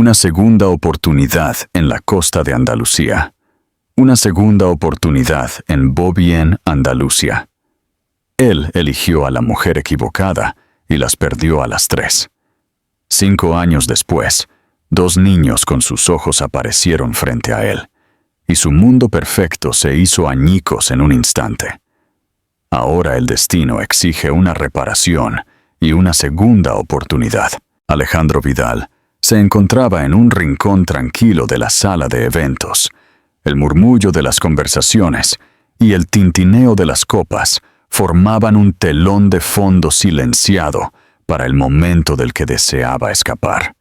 Una segunda oportunidad en la costa de Andalucía. Una segunda oportunidad en Bobién, Andalucía. Él eligió a la mujer equivocada y las perdió a las 3. 5 años después, 2 niños con sus ojos aparecieron frente a él, y su mundo perfecto se hizo añicos en un instante. Ahora el destino exige una reparación y una segunda oportunidad. Alejandro Vidal se encontraba en un rincón tranquilo de la sala de eventos. El murmullo de las conversaciones y el tintineo de las copas formaban un telón de fondo silenciado para el momento del que deseaba escapar.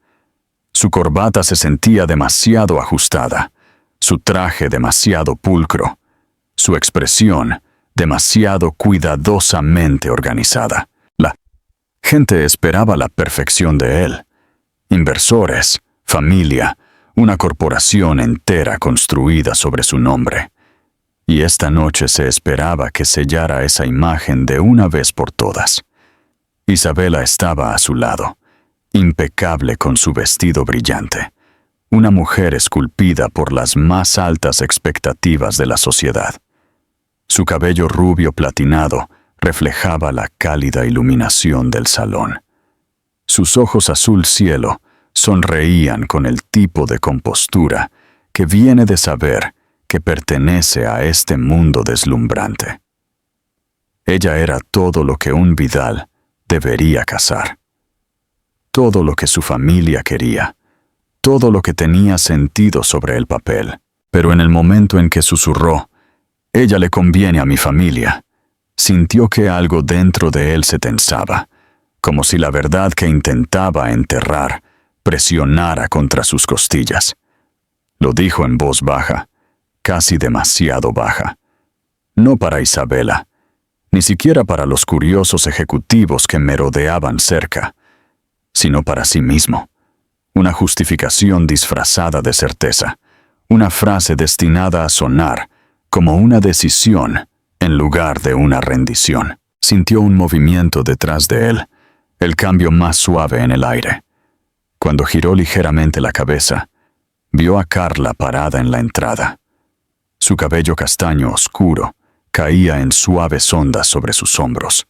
Su corbata se sentía demasiado ajustada, su traje demasiado pulcro, su expresión demasiado cuidadosamente organizada. La gente esperaba la perfección de él. Inversores, familia, una corporación entera construida sobre su nombre. Y esta noche se esperaba que sellara esa imagen de una vez por todas. Isabela estaba a su lado, impecable con su vestido brillante, una mujer esculpida por las más altas expectativas de la sociedad. Su cabello rubio platinado reflejaba la cálida iluminación del salón. Sus ojos azul cielo sonreían con el tipo de compostura que viene de saber que pertenece a este mundo deslumbrante. Ella era todo lo que un Vidal debería cazar. Todo lo que su familia quería, todo lo que tenía sentido sobre el papel. Pero en el momento en que susurró, «Ella le conviene a mi familia», sintió que algo dentro de él se tensaba, como si la verdad que intentaba enterrar presionara contra sus costillas. Lo dijo en voz baja, casi demasiado baja. No para Isabela, ni siquiera para los curiosos ejecutivos que merodeaban cerca, sino para sí mismo. Una justificación disfrazada de certeza, una frase destinada a sonar como una decisión en lugar de una rendición. Sintió un movimiento detrás de él, el cambio más suave en el aire. Cuando giró ligeramente la cabeza, vio a Carla parada en la entrada. Su cabello castaño oscuro caía en suaves ondas sobre sus hombros,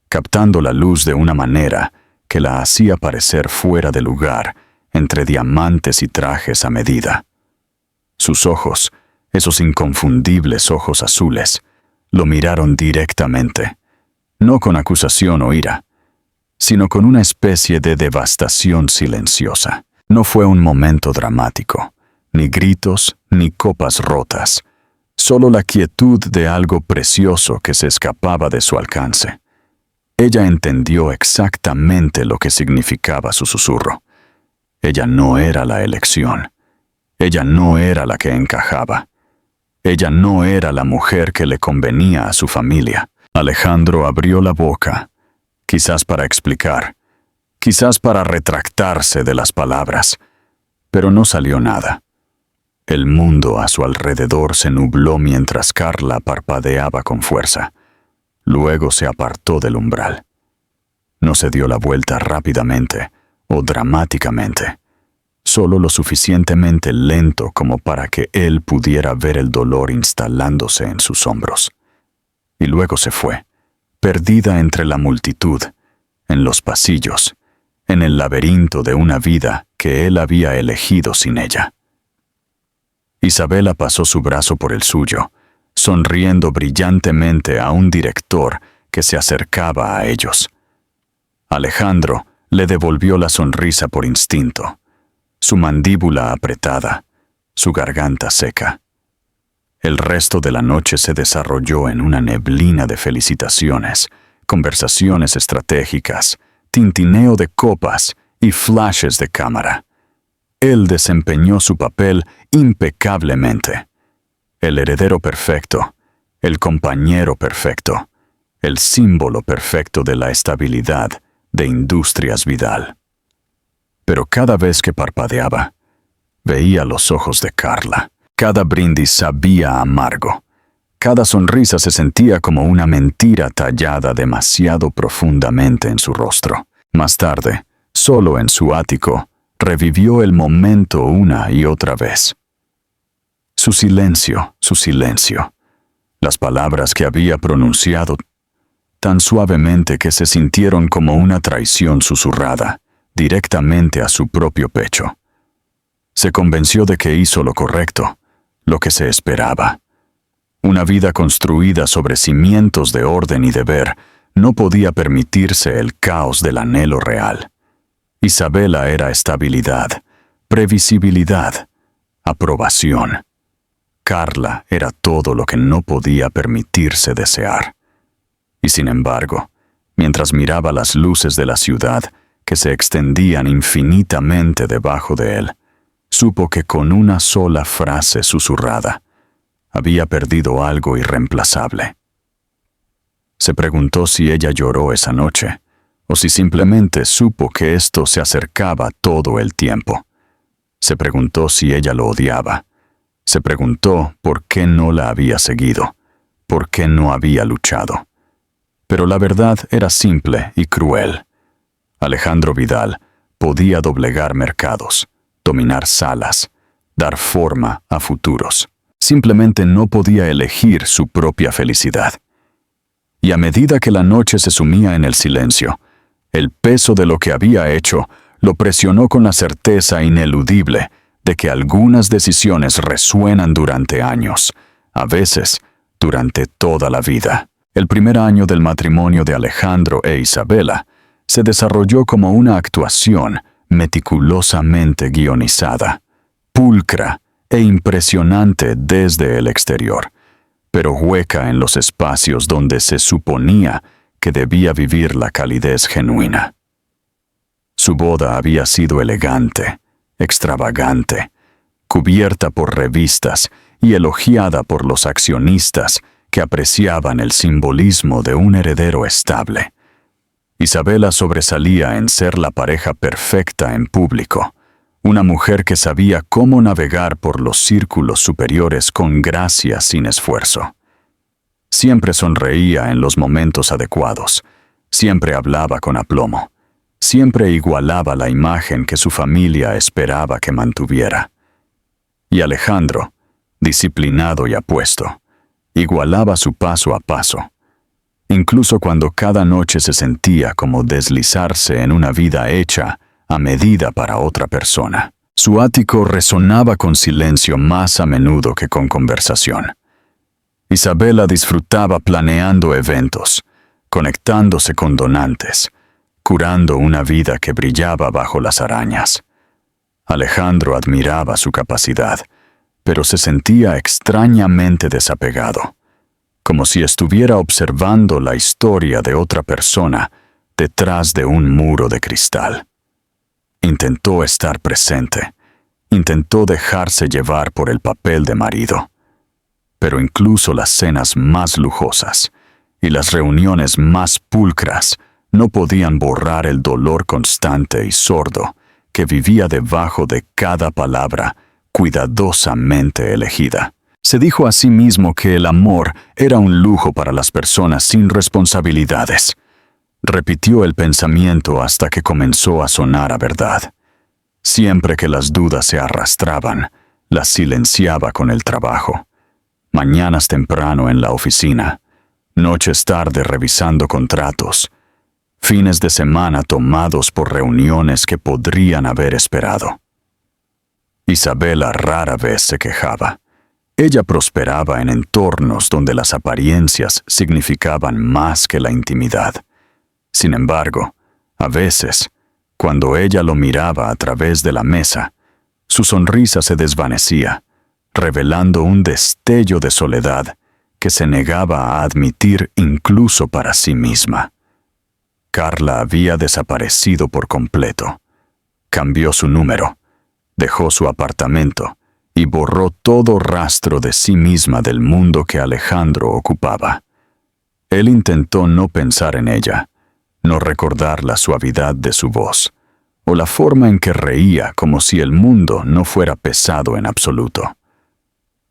captando la luz de una manera que la hacía parecer fuera de lugar entre diamantes y trajes a medida. Sus ojos, esos inconfundibles ojos azules, lo miraron directamente, no con acusación o ira, sino con una especie de devastación silenciosa. No fue un momento dramático, ni gritos, ni copas rotas, solo la quietud de algo precioso que se escapaba de su alcance. Ella entendió exactamente lo que significaba su susurro. Ella no era la elección. Ella no era la que encajaba. Ella no era la mujer que le convenía a su familia. Alejandro abrió la boca, quizás para explicar, quizás para retractarse de las palabras, pero no salió nada. El mundo a su alrededor se nubló mientras Carla parpadeaba con fuerza. Luego se apartó del umbral. No se dio la vuelta rápidamente o dramáticamente, solo lo suficientemente lento como para que él pudiera ver el dolor instalándose en sus hombros. Y luego se fue, perdida entre la multitud, en los pasillos, en el laberinto de una vida que él había elegido sin ella. Isabela pasó su brazo por el suyo, sonriendo brillantemente a un director que se acercaba a ellos. Alejandro le devolvió la sonrisa por instinto, su mandíbula apretada, su garganta seca. El resto de la noche se desarrolló en una neblina de felicitaciones, conversaciones estratégicas, tintineo de copas y flashes de cámara. Él desempeñó su papel impecablemente. El heredero perfecto, el compañero perfecto, el símbolo perfecto de la estabilidad de Industrias Vidal. Pero cada vez que parpadeaba, veía los ojos de Carla. Cada brindis sabía amargo. Cada sonrisa se sentía como una mentira tallada demasiado profundamente en su rostro. Más tarde, solo en su ático, revivió el momento una y otra vez. Su silencio, las palabras que había pronunciado tan suavemente que se sintieron como una traición susurrada directamente a su propio pecho. Se convenció de que hizo lo correcto, lo que se esperaba. Una vida construida sobre cimientos de orden y deber no podía permitirse el caos del anhelo real. Isabela era estabilidad, previsibilidad, aprobación. Carla era todo lo que no podía permitirse desear. Y sin embargo, mientras miraba las luces de la ciudad que se extendían infinitamente debajo de él, supo que con una sola frase susurrada había perdido algo irreemplazable. Se preguntó si ella lloró esa noche, o si simplemente supo que esto se acercaba todo el tiempo. Se preguntó si ella lo odiaba. Se preguntó por qué no la había seguido, por qué no había luchado. Pero la verdad era simple y cruel. Alejandro Vidal podía doblegar mercados, dominar salas, dar forma a futuros. Simplemente no podía elegir su propia felicidad. Y a medida que la noche se sumía en el silencio, el peso de lo que había hecho lo presionó con la certeza ineludible de que algunas decisiones resuenan durante años, a veces durante toda la vida. El primer año del matrimonio de Alejandro e Isabela se desarrolló como una actuación meticulosamente guionizada, pulcra e impresionante desde el exterior, pero hueca en los espacios donde se suponía que debía vivir la calidez genuina. Su boda había sido elegante, extravagante, cubierta por revistas y elogiada por los accionistas que apreciaban el simbolismo de un heredero estable. Isabela sobresalía en ser la pareja perfecta en público, una mujer que sabía cómo navegar por los círculos superiores con gracia sin esfuerzo. Siempre sonreía en los momentos adecuados, siempre hablaba con aplomo, siempre igualaba la imagen que su familia esperaba que mantuviera. Y Alejandro, disciplinado y apuesto, igualaba su paso a paso, incluso cuando cada noche se sentía como deslizarse en una vida hecha a medida para otra persona. Su ático resonaba con silencio más a menudo que con conversación. Isabela disfrutaba planeando eventos, conectándose con donantes, curando una vida que brillaba bajo las arañas. Alejandro admiraba su capacidad, pero se sentía extrañamente desapegado, como si estuviera observando la historia de otra persona detrás de un muro de cristal. Intentó estar presente, intentó dejarse llevar por el papel de marido, pero incluso las cenas más lujosas y las reuniones más pulcras no podían borrar el dolor constante y sordo que vivía debajo de cada palabra cuidadosamente elegida. Se dijo a sí mismo que el amor era un lujo para las personas sin responsabilidades. Repitió el pensamiento hasta que comenzó a sonar a verdad. Siempre que las dudas se arrastraban, las silenciaba con el trabajo. Mañanas temprano en la oficina, noches tarde revisando contratos, fines de semana tomados por reuniones que podrían haber esperado. Isabela rara vez se quejaba. Ella prosperaba en entornos donde las apariencias significaban más que la intimidad. Sin embargo, a veces, cuando ella lo miraba a través de la mesa, su sonrisa se desvanecía, revelando un destello de soledad que se negaba a admitir incluso para sí misma. Carla había desaparecido por completo. Cambió su número, dejó su apartamento y borró todo rastro de sí misma del mundo que Alejandro ocupaba. Él intentó no pensar en ella, no recordar la suavidad de su voz, o la forma en que reía como si el mundo no fuera pesado en absoluto.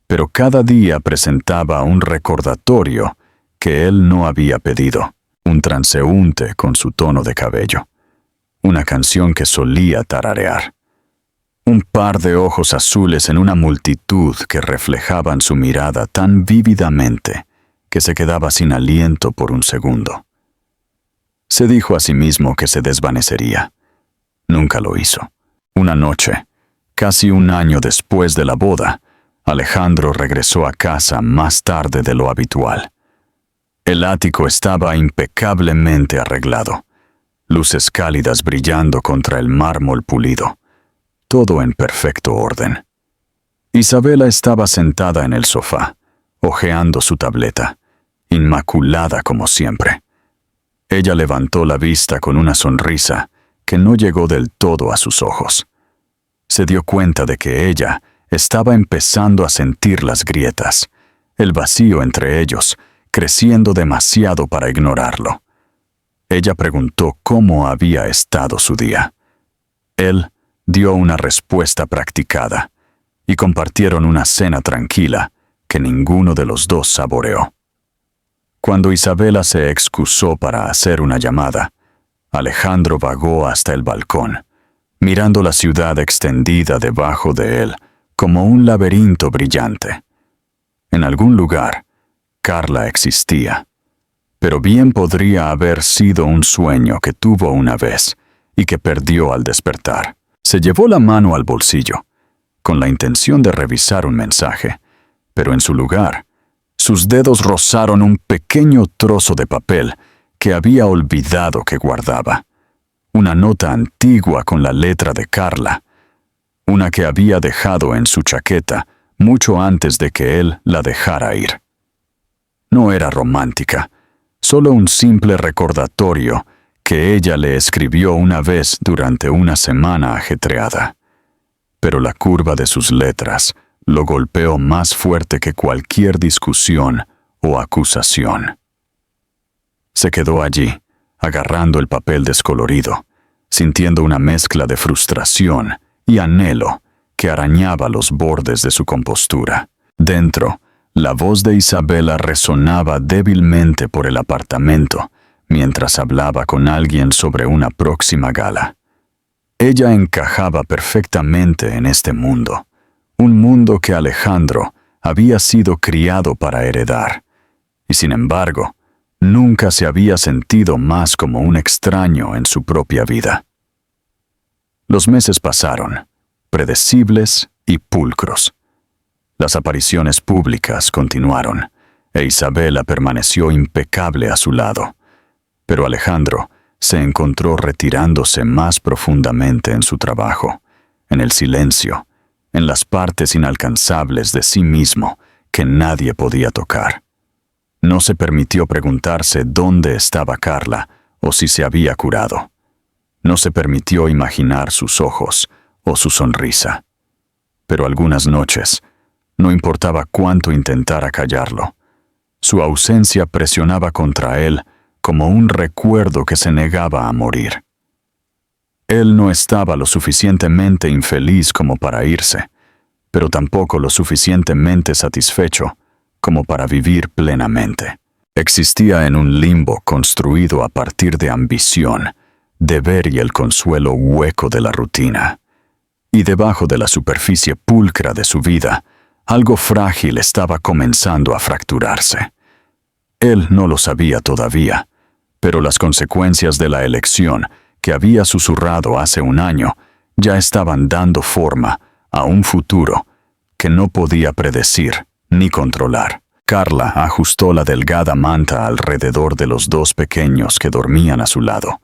Pero cada día presentaba un recordatorio que él no había pedido, un transeúnte con su tono de cabello, una canción que solía tararear, Un par de ojos azules en una multitud que reflejaban su mirada tan vívidamente que se quedaba sin aliento por un segundo. Se dijo a sí mismo que se desvanecería. Nunca lo hizo. Una noche, casi un año después de la boda, Alejandro regresó a casa más tarde de lo habitual. El ático estaba impecablemente arreglado, luces cálidas brillando contra el mármol pulido, todo en perfecto orden. Isabela estaba sentada en el sofá, hojeando su tableta, inmaculada como siempre. Ella levantó la vista con una sonrisa que no llegó del todo a sus ojos. Se dio cuenta de que ella estaba empezando a sentir las grietas, el vacío entre ellos, creciendo demasiado para ignorarlo. Ella preguntó cómo había estado su día. Él dio una respuesta practicada, y compartieron una cena tranquila que ninguno de los dos saboreó. Cuando Isabela se excusó para hacer una llamada, Alejandro vagó hasta el balcón, mirando la ciudad extendida debajo de él como un laberinto brillante. En algún lugar, Carla existía, pero bien podría haber sido un sueño que tuvo una vez y que perdió al despertar. Se llevó la mano al bolsillo, con la intención de revisar un mensaje, pero en su lugar, sus dedos rozaron un pequeño trozo de papel que había olvidado que guardaba. Una nota antigua con la letra de Carla, una que había dejado en su chaqueta mucho antes de que él la dejara ir. No era romántica, solo un simple recordatorio que ella le escribió una vez durante una semana ajetreada. Pero la curva de sus letras lo golpeó más fuerte que cualquier discusión o acusación. Se quedó allí, agarrando el papel descolorido, sintiendo una mezcla de frustración y anhelo que arañaba los bordes de su compostura. Dentro, la voz de Isabela resonaba débilmente por el apartamento mientras hablaba con alguien sobre una próxima gala. Ella encajaba perfectamente en este mundo, un mundo que Alejandro había sido criado para heredar, y sin embargo, nunca se había sentido más como un extraño en su propia vida. Los meses pasaron, predecibles y pulcros. Las apariciones públicas continuaron, e Isabela permaneció impecable a su lado, pero Alejandro se encontró retirándose más profundamente en su trabajo, en el silencio, en las partes inalcanzables de sí mismo que nadie podía tocar. No se permitió preguntarse dónde estaba Carla o si se había curado. No se permitió imaginar sus ojos o su sonrisa. Pero algunas noches, no importaba cuánto intentara callarlo, su ausencia presionaba contra él como un recuerdo que se negaba a morir. Él no estaba lo suficientemente infeliz como para irse, pero tampoco lo suficientemente satisfecho como para vivir plenamente. Existía en un limbo construido a partir de ambición, deber y el consuelo hueco de la rutina. Y debajo de la superficie pulcra de su vida, algo frágil estaba comenzando a fracturarse. Él no lo sabía todavía, pero las consecuencias de la elección que había susurrado hace un año ya estaban dando forma a un futuro que no podía predecir ni controlar. Carla ajustó la delgada manta alrededor de los dos pequeños que dormían a su lado,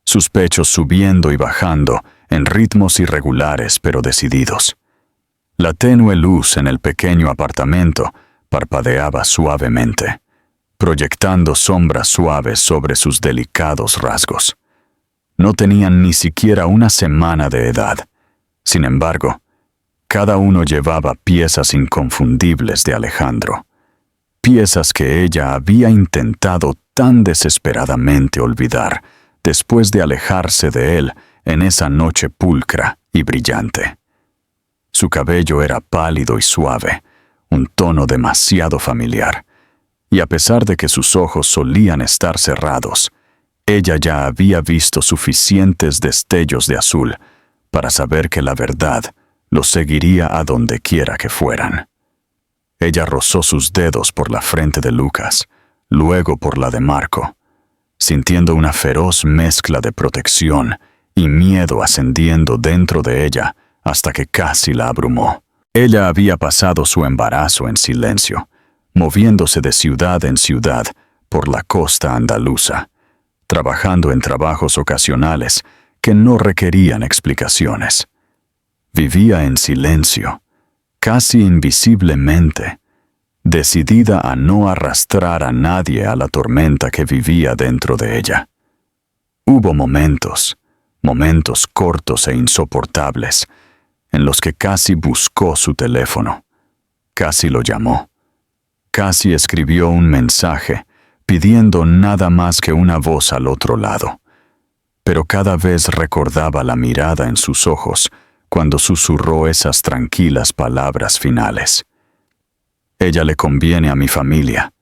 sus pechos subiendo y bajando en ritmos irregulares pero decididos. La tenue luz en el pequeño apartamento parpadeaba suavemente, proyectando sombras suaves sobre sus delicados rasgos. No tenían ni siquiera una semana de edad. Sin embargo, cada uno llevaba piezas inconfundibles de Alejandro, piezas que ella había intentado tan desesperadamente olvidar después de alejarse de él en esa noche pulcra y brillante. Su cabello era pálido y suave, un tono demasiado familiar, y a pesar de que sus ojos solían estar cerrados, ella ya había visto suficientes destellos de azul para saber que la verdad los seguiría a donde quiera que fueran. Ella rozó sus dedos por la frente de Lucas, luego por la de Marco, sintiendo una feroz mezcla de protección y miedo ascendiendo dentro de ella hasta que casi la abrumó. Ella había pasado su embarazo en silencio, moviéndose de ciudad en ciudad por la costa andaluza, trabajando en trabajos ocasionales que no requerían explicaciones. Vivía en silencio, casi invisiblemente, decidida a no arrastrar a nadie a la tormenta que vivía dentro de ella. Hubo momentos cortos e insoportables, en los que casi buscó su teléfono, casi lo llamó, casi escribió un mensaje pidiendo nada más que una voz al otro lado, pero cada vez recordaba la mirada en sus ojos cuando susurró esas tranquilas palabras finales. Ella le conviene a mi familia.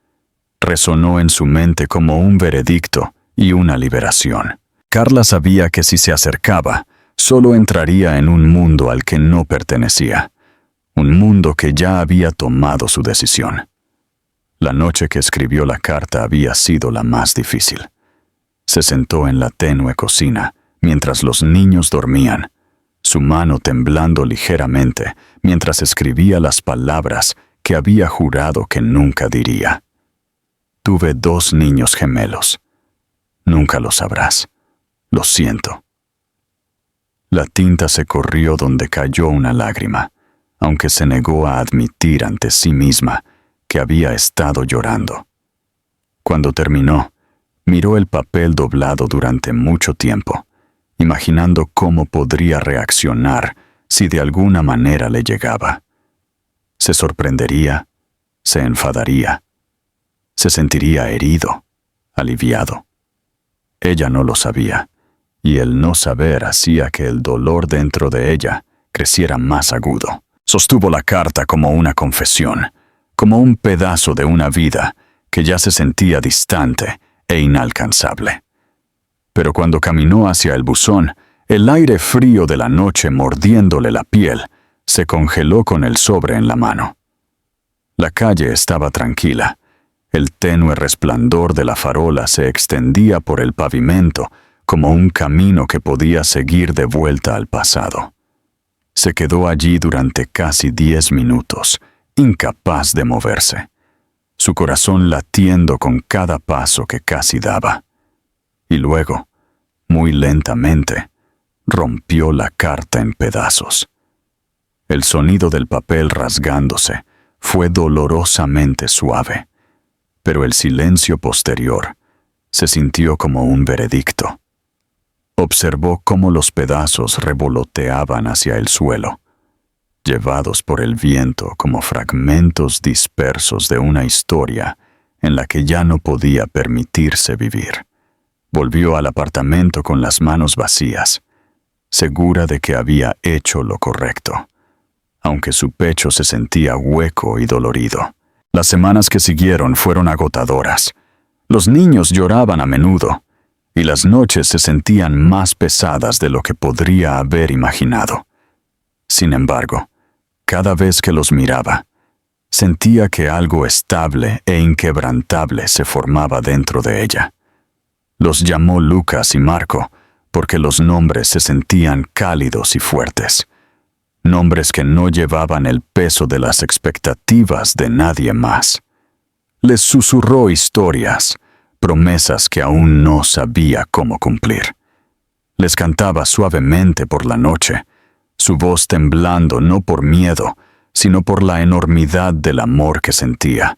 Resonó en su mente como un veredicto y una liberación. Carla sabía que si se acercaba, solo entraría en un mundo al que no pertenecía, un mundo que ya había tomado su decisión. La noche que escribió la carta había sido la más difícil. Se sentó en la tenue cocina mientras los niños dormían, su mano temblando ligeramente mientras escribía las palabras que había jurado que nunca diría. Tuve 2 niños gemelos. Nunca lo sabrás. Lo siento. La tinta se corrió donde cayó una lágrima, aunque se negó a admitir ante sí misma que había estado llorando. Cuando terminó, miró el papel doblado durante mucho tiempo, imaginando cómo podría reaccionar si de alguna manera le llegaba. Se sorprendería, se enfadaría, se sentiría herido, aliviado. Ella no lo sabía, y el no saber hacía que el dolor dentro de ella creciera más agudo. Sostuvo la carta como una confesión, como un pedazo de una vida que ya se sentía distante e inalcanzable. Pero cuando caminó hacia el buzón, el aire frío de la noche mordiéndole la piel se congeló con el sobre en la mano. La calle estaba tranquila. El tenue resplandor de la farola se extendía por el pavimento como un camino que podía seguir de vuelta al pasado. Se quedó allí durante casi 10 minutos, incapaz de moverse, su corazón latiendo con cada paso que casi daba. Y luego, muy lentamente, rompió la carta en pedazos. El sonido del papel rasgándose fue dolorosamente suave, pero el silencio posterior se sintió como un veredicto. Observó cómo los pedazos revoloteaban hacia el suelo, llevados por el viento como fragmentos dispersos de una historia en la que ya no podía permitirse vivir. Volvió al apartamento con las manos vacías, segura de que había hecho lo correcto, aunque su pecho se sentía hueco y dolorido. Las semanas que siguieron fueron agotadoras. Los niños lloraban a menudo, y las noches se sentían más pesadas de lo que podría haber imaginado. Sin embargo, cada vez que los miraba, sentía que algo estable e inquebrantable se formaba dentro de ella. Los llamó Lucas y Marco porque los nombres se sentían cálidos y fuertes, nombres que no llevaban el peso de las expectativas de nadie más. Les susurró historias, promesas que aún no sabía cómo cumplir. Les cantaba suavemente por la noche, su voz temblando no por miedo, sino por la enormidad del amor que sentía.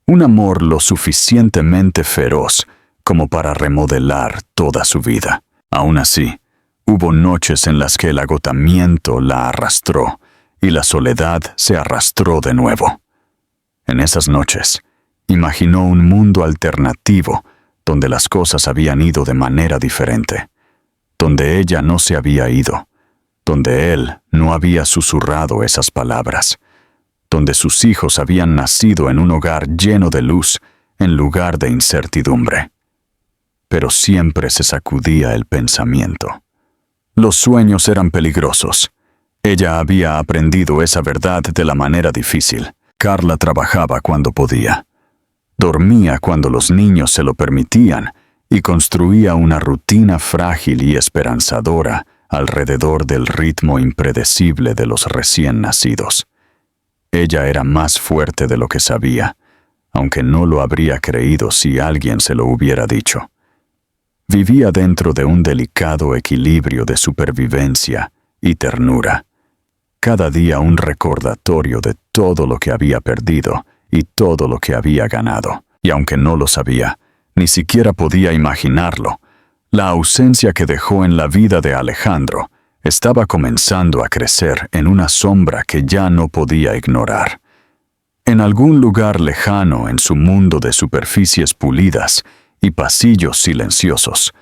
Un amor lo suficientemente feroz como para remodelar toda su vida. Aún así, hubo noches en las que el agotamiento la arrastró y la soledad se arrastró de nuevo. En esas noches, imaginó un mundo alternativo donde las cosas habían ido de manera diferente, donde ella no se había ido, donde él no había susurrado esas palabras, donde sus hijos habían nacido en un hogar lleno de luz en lugar de incertidumbre. Pero siempre se sacudía el pensamiento. Los sueños eran peligrosos. Ella había aprendido esa verdad de la manera difícil. Carla trabajaba cuando podía. Dormía cuando los niños se lo permitían y construía una rutina frágil y esperanzadora alrededor del ritmo impredecible de los recién nacidos. Ella era más fuerte de lo que sabía, aunque no lo habría creído si alguien se lo hubiera dicho. Vivía dentro de un delicado equilibrio de supervivencia y ternura. Cada día un recordatorio de todo lo que había perdido y todo lo que había ganado. Y aunque no lo sabía, ni siquiera podía imaginarlo, la ausencia que dejó en la vida de Alejandro estaba comenzando a crecer en una sombra que ya no podía ignorar. En algún lugar lejano en su mundo de superficies pulidas y pasillos silenciosos,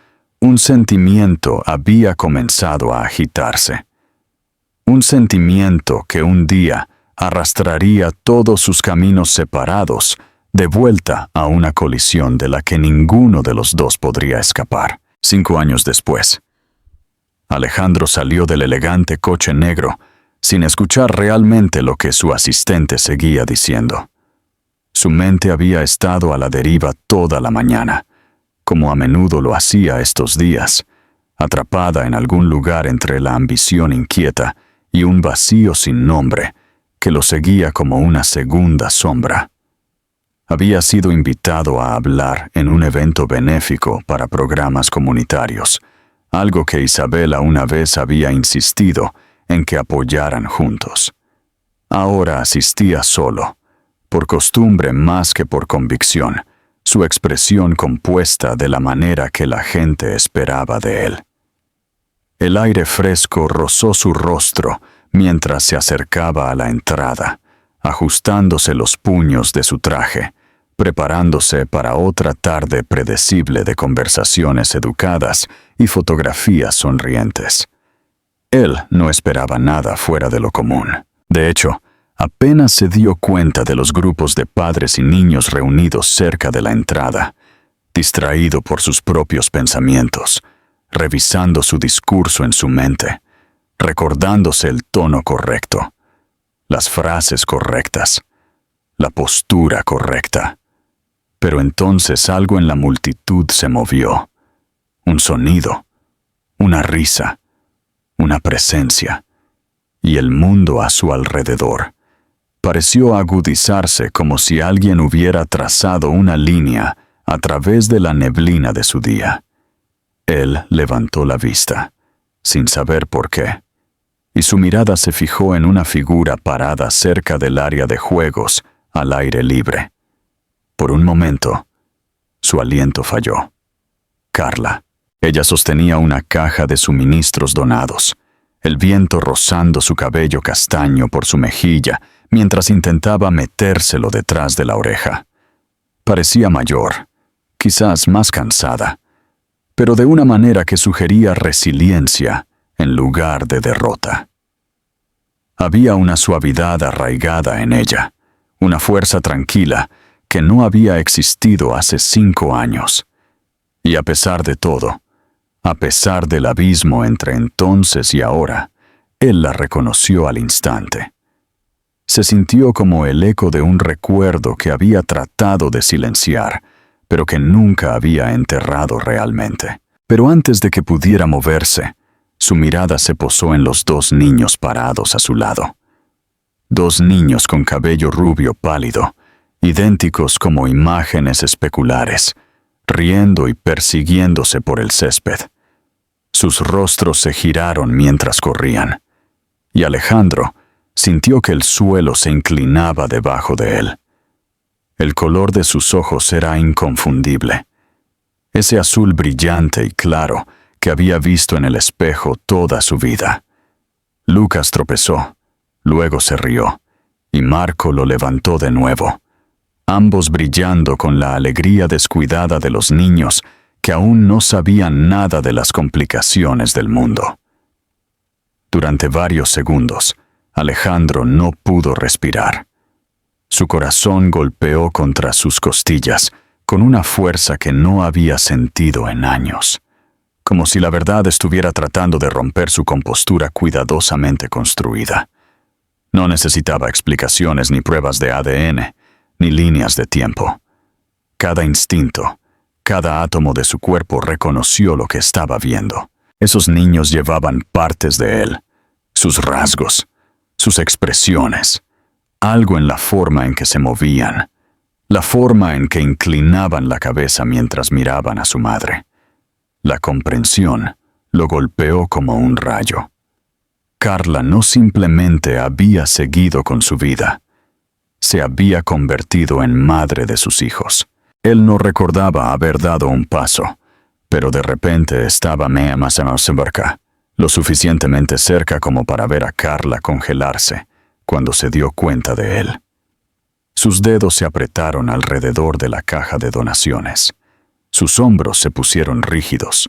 un sentimiento había comenzado a agitarse. Un sentimiento que un día arrastraría todos sus caminos separados de vuelta a una colisión de la que ninguno de los dos podría escapar. 5 años después, Alejandro salió del elegante coche negro sin escuchar realmente lo que su asistente seguía diciendo. Su mente había estado a la deriva toda la mañana, como a menudo lo hacía estos días, atrapada en algún lugar entre la ambición inquieta y un vacío sin nombre que lo seguía como una segunda sombra. Había sido invitado a hablar en un evento benéfico para programas comunitarios, algo que Isabela una vez había insistido en que apoyaran juntos. Ahora asistía solo, por costumbre más que por convicción, su expresión compuesta de la manera que la gente esperaba de él. El aire fresco rozó su rostro mientras se acercaba a la entrada, ajustándose los puños de su traje, preparándose para otra tarde predecible de conversaciones educadas y fotografías sonrientes. Él no esperaba nada fuera de lo común. De hecho, apenas se dio cuenta de los grupos de padres y niños reunidos cerca de la entrada, distraído por sus propios pensamientos, revisando su discurso en su mente, recordándose el tono correcto, las frases correctas, la postura correcta. Pero entonces algo en la multitud se movió. Un sonido, una risa, una presencia, y el mundo a su alrededor pareció agudizarse como si alguien hubiera trazado una línea a través de la neblina de su día. Él levantó la vista, sin saber por qué, y su mirada se fijó en una figura parada cerca del área de juegos al aire libre. Por un momento, su aliento falló. Carla. Ella sostenía una caja de suministros donados, el viento rozando su cabello castaño por su mejilla mientras intentaba metérselo detrás de la oreja. Parecía mayor, quizás más cansada, pero de una manera que sugería resiliencia en lugar de derrota. Había una suavidad arraigada en ella, una fuerza tranquila que no había existido hace 5 años. Y a pesar de todo, a pesar del abismo entre entonces y ahora, él la reconoció al instante. Se sintió como el eco de un recuerdo que había tratado de silenciar, pero que nunca había enterrado realmente. Pero antes de que pudiera moverse, su mirada se posó en los 2 niños parados a su lado. 2 niños con cabello rubio pálido, idénticos como imágenes especulares, riendo y persiguiéndose por el césped. Sus rostros se giraron mientras corrían, y Alejandro sintió que el suelo se inclinaba debajo de él. El color de sus ojos era inconfundible, ese azul brillante y claro que había visto en el espejo toda su vida. Lucas tropezó, luego se rió, y Marco lo levantó de nuevo, ambos brillando con la alegría descuidada de los niños que aún no sabían nada de las complicaciones del mundo. Durante varios segundos, Alejandro no pudo respirar. Su corazón golpeó contra sus costillas con una fuerza que no había sentido en años. como si la verdad estuviera tratando de romper su compostura cuidadosamente construida. No necesitaba explicaciones ni pruebas de ADN, ni líneas de tiempo. Cada instinto, cada átomo de su cuerpo reconoció lo que estaba viendo. Esos niños llevaban partes de él, sus rasgos, sus expresiones, algo en la forma en que se movían, la forma en que inclinaban la cabeza mientras miraban a su madre. La comprensión lo golpeó como un rayo. Carla no simplemente había seguido con su vida, se había convertido en madre de sus hijos. Él no recordaba haber dado un paso, pero de repente estaba lo suficientemente cerca como para ver a Carla congelarse cuando se dio cuenta de él. Sus dedos se apretaron alrededor de la caja de donaciones. Sus hombros se pusieron rígidos.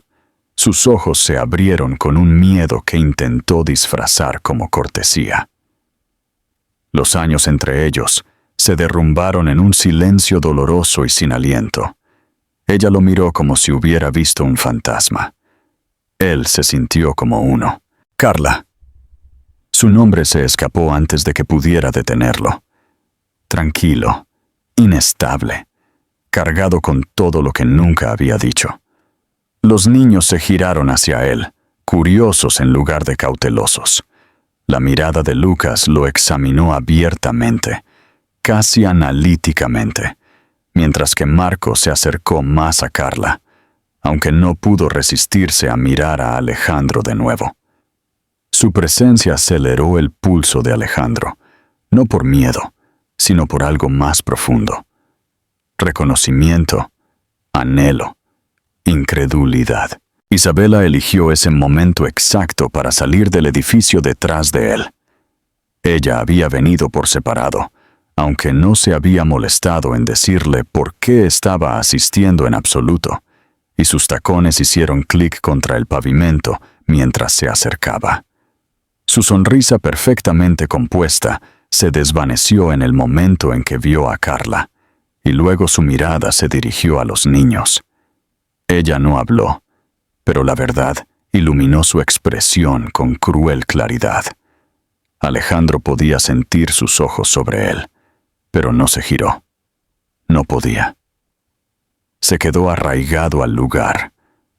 Sus ojos se abrieron con un miedo que intentó disfrazar como cortesía. Los años entre ellos se derrumbaron en un silencio doloroso y sin aliento. Ella lo miró como si hubiera visto un fantasma. Él se sintió como uno. Carla. Su nombre se escapó antes de que pudiera detenerlo. Tranquilo, inestable, cargado con todo lo que nunca había dicho. Los niños se giraron hacia él, curiosos en lugar de cautelosos. La mirada de Lucas lo examinó abiertamente, casi analíticamente, mientras que Marco se acercó más a Carla, aunque no pudo resistirse a mirar a Alejandro de nuevo. Su presencia aceleró el pulso de Alejandro, no por miedo, sino por algo más profundo. Reconocimiento, anhelo, incredulidad. Isabela eligió ese momento exacto para salir del edificio detrás de él. Ella había venido por separado, aunque no se había molestado en decirle por qué estaba asistiendo en absoluto, y sus tacones hicieron clic contra el pavimento mientras se acercaba. Su sonrisa perfectamente compuesta se desvaneció en el momento en que vio a Carla, y luego su mirada se dirigió a los niños. Ella no habló, pero la verdad iluminó su expresión con cruel claridad. Alejandro podía sentir sus ojos sobre él, pero no se giró. No podía. Se quedó arraigado al lugar,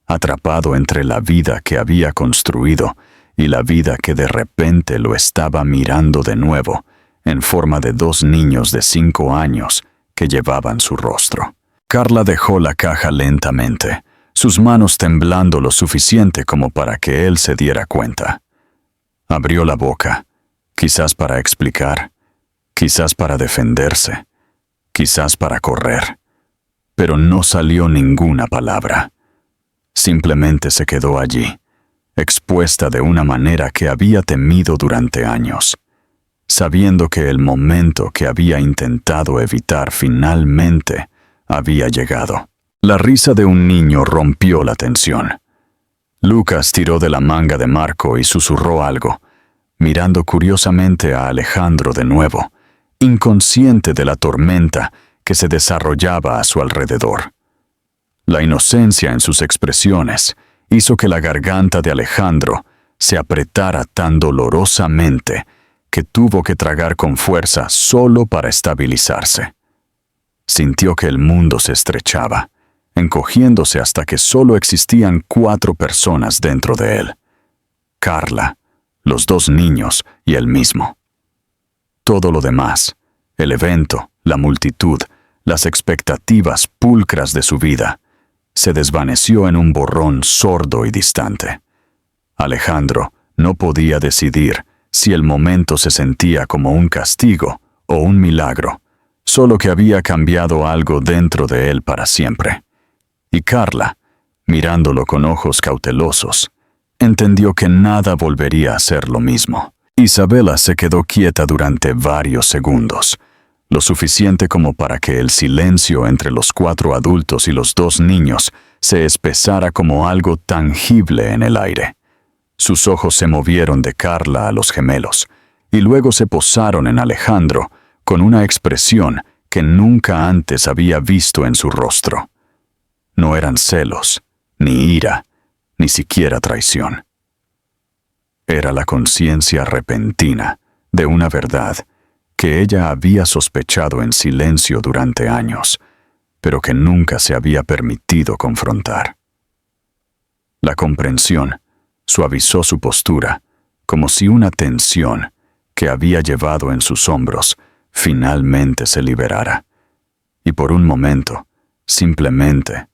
atrapado entre la vida que había construido y la vida que de repente lo estaba mirando de nuevo, en forma de dos niños de 5 años que llevaban su rostro. Carla dejó la caja lentamente, sus manos temblando lo suficiente como para que él se diera cuenta. Abrió la boca, quizás para explicar, quizás para defenderse, quizás para correr, pero no salió ninguna palabra. Simplemente se quedó allí, expuesta de una manera que había temido durante años, sabiendo que el momento que había intentado evitar finalmente había llegado. La risa de un niño rompió la tensión. Lucas tiró de la manga de Marco y susurró algo, mirando curiosamente a Alejandro de nuevo, inconsciente de la tormenta que se desarrollaba a su alrededor. La inocencia en sus expresiones hizo que la garganta de Alejandro se apretara tan dolorosamente que tuvo que tragar con fuerza solo para estabilizarse. Sintió que el mundo se estrechaba, encogiéndose hasta que solo existían 4 personas dentro de él: Carla, los 2 niños y él mismo. Todo lo demás, el evento, la multitud, las expectativas pulcras de su vida, se desvaneció en un borrón sordo y distante. Alejandro no podía decidir si el momento se sentía como un castigo o un milagro, solo que había cambiado algo dentro de él para siempre. Y Carla, mirándolo con ojos cautelosos, entendió que nada volvería a ser lo mismo. Isabela se quedó quieta durante varios segundos, lo suficiente como para que el silencio entre los 4 adultos y los 2 niños se espesara como algo tangible en el aire. Sus ojos se movieron de Carla a los gemelos, y luego se posaron en Alejandro con una expresión que nunca antes había visto en su rostro. No eran celos, ni ira, ni siquiera traición. Era la conciencia repentina de una verdad que ella había sospechado en silencio durante años, pero que nunca se había permitido confrontar. La comprensión suavizó su postura, como si una tensión que había llevado en sus hombros finalmente se liberara. Y por un momento, simplemente,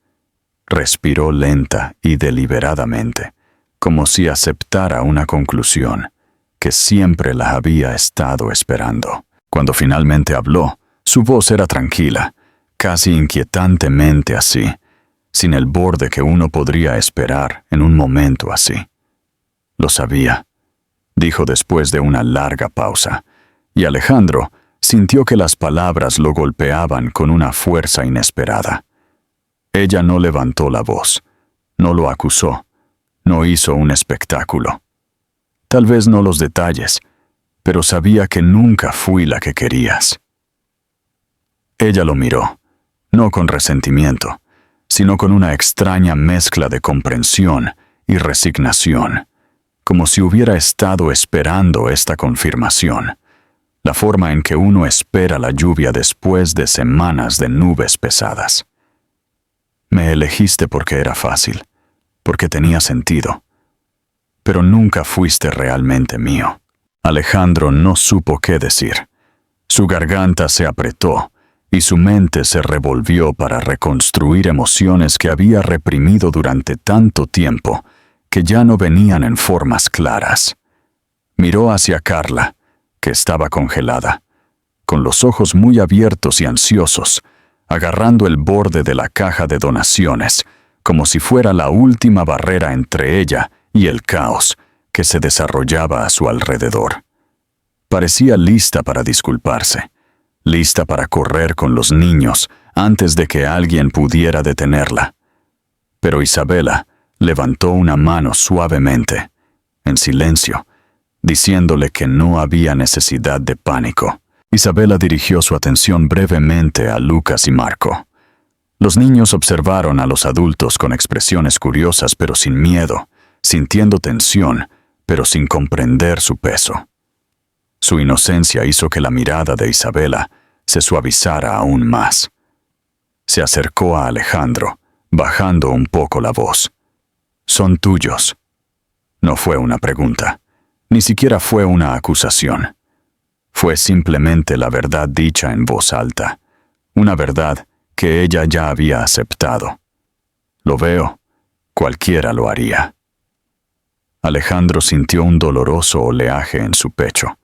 respiró lenta y deliberadamente, como si aceptara una conclusión que siempre la había estado esperando. Cuando finalmente habló, su voz era tranquila, casi inquietantemente así, sin el borde que uno podría esperar en un momento así. Lo sabía, dijo después de una larga pausa, y Alejandro sintió que las palabras lo golpeaban con una fuerza inesperada. Ella no levantó la voz, no lo acusó, no hizo un espectáculo. Tal vez no los detalles, pero sabía que nunca fui la que querías. Ella lo miró, no con resentimiento, sino con una extraña mezcla de comprensión y resignación, como si hubiera estado esperando esta confirmación, la forma en que uno espera la lluvia después de semanas de nubes pesadas. Me elegiste porque era fácil, porque tenía sentido, pero nunca fuiste realmente mío. Alejandro no supo qué decir. Su garganta se apretó y su mente se revolvió para reconstruir emociones que había reprimido durante tanto tiempo que ya no venían en formas claras. Miró hacia Carla, que estaba congelada, con los ojos muy abiertos y ansiosos, agarrando el borde de la caja de donaciones, como si fuera la última barrera entre ella y el caos que se desarrollaba a su alrededor. Parecía lista para disculparse, lista para correr con los niños antes de que alguien pudiera detenerla. Pero Isabela levantó una mano suavemente, en silencio, diciéndole que no había necesidad de pánico. Isabela dirigió su atención brevemente a Lucas y Marco. Los niños observaron a los adultos con expresiones curiosas pero sin miedo, sintiendo tensión, pero sin comprender su peso. Su inocencia hizo que la mirada de Isabela se suavizara aún más. Se acercó a Alejandro, bajando un poco la voz. «Son tuyos». No fue una pregunta, ni siquiera fue una acusación. Fue simplemente la verdad dicha en voz alta, una verdad que ella ya había aceptado. Lo veo, cualquiera lo haría. Alejandro sintió un doloroso oleaje en su pecho,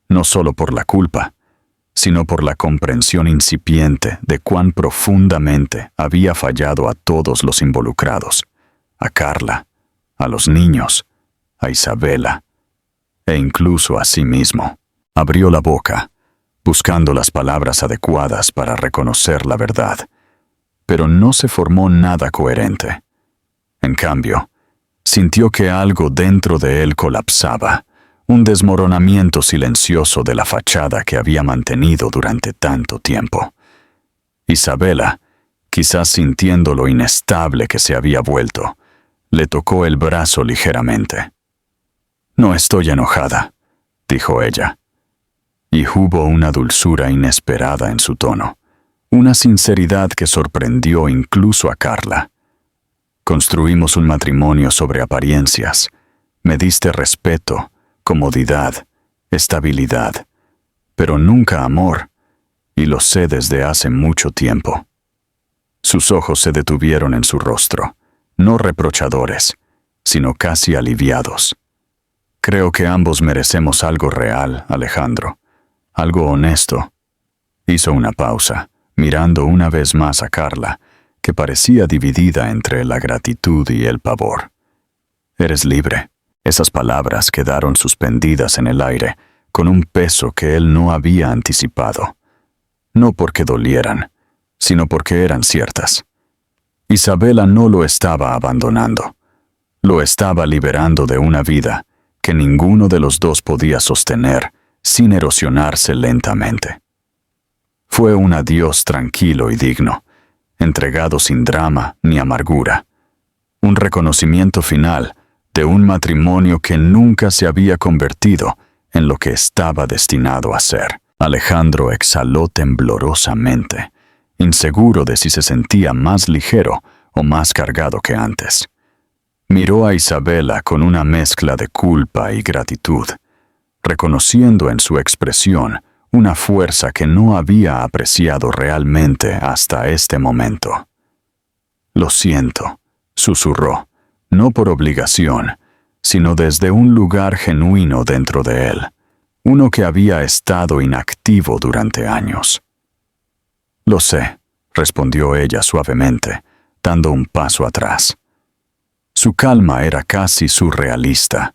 no solo por la culpa, sino por la comprensión incipiente de cuán profundamente había fallado a todos los involucrados, a Carla, a los niños, a Isabela, e incluso a sí mismo. Abrió la boca, buscando las palabras adecuadas para reconocer la verdad, pero no se formó nada coherente. En cambio, sintió que algo dentro de él colapsaba, un desmoronamiento silencioso de la fachada que había mantenido durante tanto tiempo. Isabela, quizás sintiendo lo inestable que se había vuelto, le tocó el brazo ligeramente. «No estoy enojada», dijo ella. Y hubo una dulzura inesperada en su tono, una sinceridad que sorprendió incluso a Carla. «Construimos un matrimonio sobre apariencias. Me diste respeto, comodidad, estabilidad, pero nunca amor, y lo sé desde hace mucho tiempo». Sus ojos se detuvieron en su rostro, no reprochadores, sino casi aliviados. «Creo que ambos merecemos algo real, Alejandro, algo honesto». Hizo una pausa, mirando una vez más a Carla, que parecía dividida entre la gratitud y el pavor. «Eres libre». Esas palabras quedaron suspendidas en el aire, con un peso que él no había anticipado. No porque dolieran, sino porque eran ciertas. Isabela no lo estaba abandonando. Lo estaba liberando de una vida que ninguno de los dos podía sostener sin erosionarse lentamente. Fue un adiós tranquilo y digno, entregado sin drama ni amargura. un reconocimiento final de un matrimonio que nunca se había convertido en lo que estaba destinado a ser. Alejandro exhaló temblorosamente, inseguro de si se sentía más ligero o más cargado que antes. Miró a Isabela con una mezcla de culpa y gratitud, reconociendo en su expresión una fuerza que no había apreciado realmente hasta este momento. «Lo siento», susurró, no por obligación, sino desde un lugar genuino dentro de él, uno que había estado inactivo durante años. «Lo sé», respondió ella suavemente, dando un paso atrás. Su calma era casi surrealista,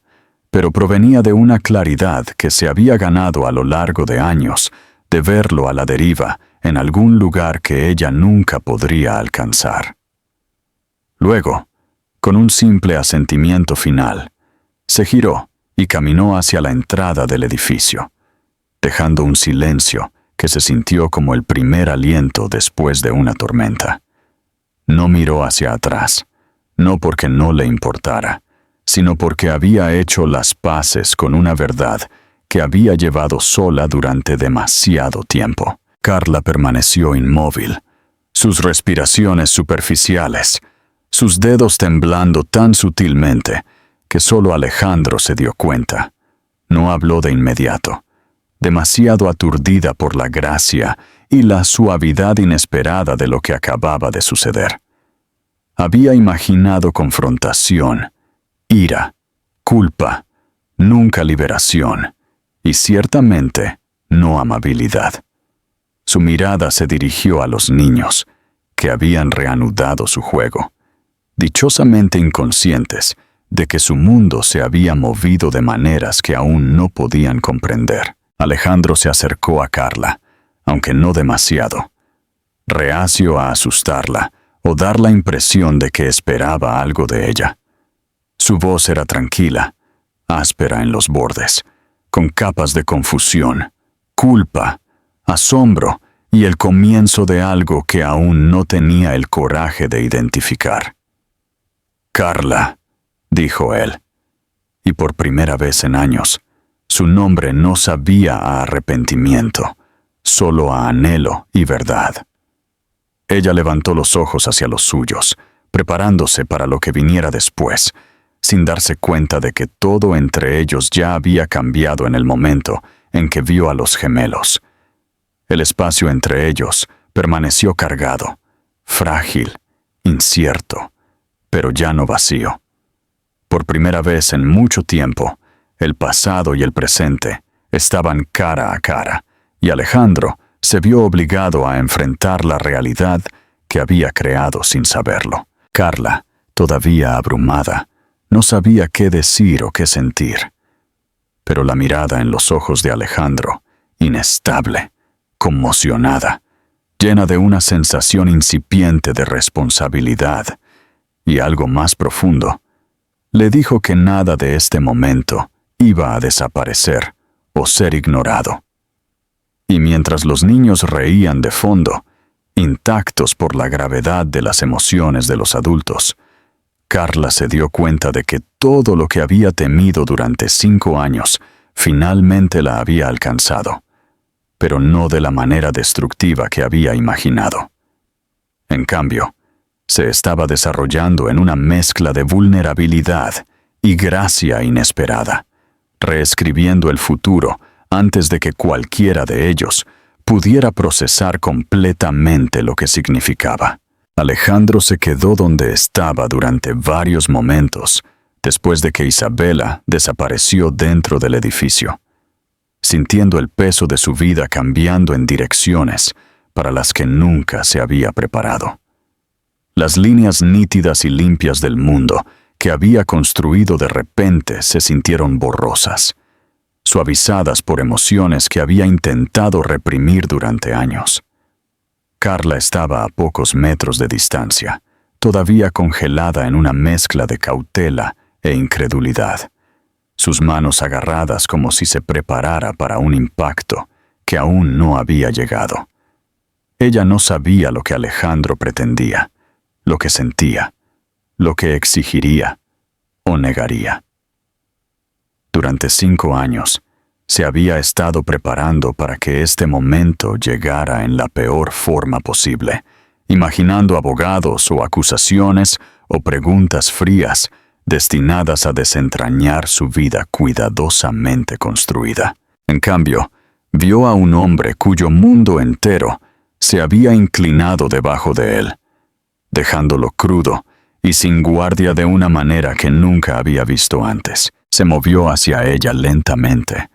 pero provenía de una claridad que se había ganado a lo largo de años de verlo a la deriva en algún lugar que ella nunca podría alcanzar. Luego, con un simple asentimiento final, se giró y caminó hacia la entrada del edificio, dejando un silencio que se sintió como el primer aliento después de una tormenta. No miró hacia atrás, no porque no le importara, sino porque había hecho las paces con una verdad que había llevado sola durante demasiado tiempo. Carla permaneció inmóvil, sus respiraciones superficiales, sus dedos temblando tan sutilmente que solo Alejandro se dio cuenta. No habló de inmediato, demasiado aturdida por la gracia y la suavidad inesperada de lo que acababa de suceder. Había imaginado confrontación, ira, culpa, nunca liberación, y ciertamente no amabilidad. Su mirada se dirigió a los niños, que habían reanudado su juego, dichosamente inconscientes de que su mundo se había movido de maneras que aún no podían comprender. Alejandro se acercó a Carla, aunque no demasiado, reacio a asustarla o dar la impresión de que esperaba algo de ella. Su voz era tranquila, áspera en los bordes, con capas de confusión, culpa, asombro y el comienzo de algo que aún no tenía el coraje de identificar. «Carla», dijo él, y por primera vez en años, su nombre no sabía a arrepentimiento, solo a anhelo y verdad. Ella levantó los ojos hacia los suyos, preparándose para lo que viniera después, sin darse cuenta de que todo entre ellos ya había cambiado en el momento en que vio a los gemelos. El espacio entre ellos permaneció cargado, frágil, incierto, pero ya no vacío. Por primera vez en mucho tiempo, el pasado y el presente estaban cara a cara, y Alejandro se vio obligado a enfrentar la realidad que había creado sin saberlo. Carla, todavía abrumada, no sabía qué decir o qué sentir. Pero la mirada en los ojos de Alejandro, inestable, conmocionada, llena de una sensación incipiente de responsabilidad y algo más profundo, le dijo que nada de este momento iba a desaparecer o ser ignorado. Y mientras los niños reían de fondo, intactos por la gravedad de las emociones de los adultos, Carla se dio cuenta de que todo lo que había temido durante 5 años finalmente la había alcanzado, pero no de la manera destructiva que había imaginado. En cambio, se estaba desarrollando en una mezcla de vulnerabilidad y gracia inesperada, reescribiendo el futuro antes de que cualquiera de ellos pudiera procesar completamente lo que significaba. Alejandro se quedó donde estaba durante varios momentos, después de que Isabela desapareció dentro del edificio, sintiendo el peso de su vida cambiando en direcciones para las que nunca se había preparado. Las líneas nítidas y limpias del mundo que había construido de repente se sintieron borrosas, suavizadas por emociones que había intentado reprimir durante años. Carla estaba a pocos metros de distancia, todavía congelada en una mezcla de cautela e incredulidad, sus manos agarradas como si se preparara para un impacto que aún no había llegado. Ella no sabía lo que Alejandro pretendía, lo que sentía, lo que exigiría o negaría. Durante 5 años, se había estado preparando para que este momento llegara en la peor forma posible, imaginando abogados o acusaciones o preguntas frías destinadas a desentrañar su vida cuidadosamente construida. En cambio, vio a un hombre cuyo mundo entero se había inclinado debajo de él, dejándolo crudo y sin guardia de una manera que nunca había visto antes. Se movió hacia ella lentamente,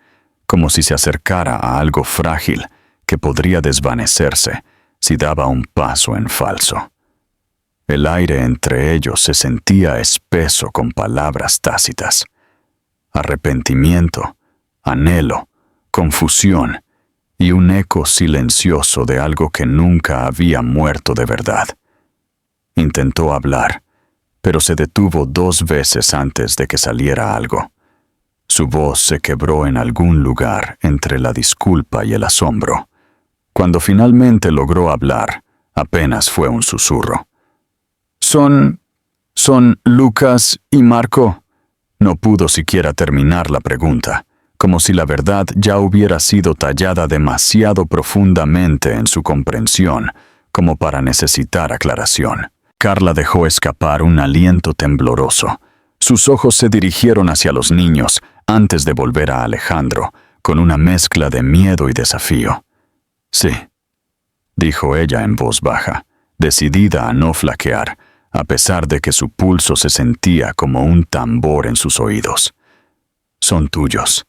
como si se acercara a algo frágil que podría desvanecerse si daba un paso en falso. El aire entre ellos se sentía espeso con palabras tácitas. Arrepentimiento, anhelo, confusión y un eco silencioso de algo que nunca había muerto de verdad. Intentó hablar, pero se detuvo 2 veces antes de que saliera algo. Su voz se quebró en algún lugar entre la disculpa y el asombro. Cuando finalmente logró hablar, apenas fue un susurro. ¿Son Lucas y Marco? No pudo siquiera terminar la pregunta, como si la verdad ya hubiera sido tallada demasiado profundamente en su comprensión como para necesitar aclaración. Carla dejó escapar un aliento tembloroso. Sus ojos se dirigieron hacia los niños antes de volver a Alejandro, con una mezcla de miedo y desafío. Sí, dijo ella en voz baja, decidida a no flaquear, a pesar de que su pulso se sentía como un tambor en sus oídos. Son tuyos.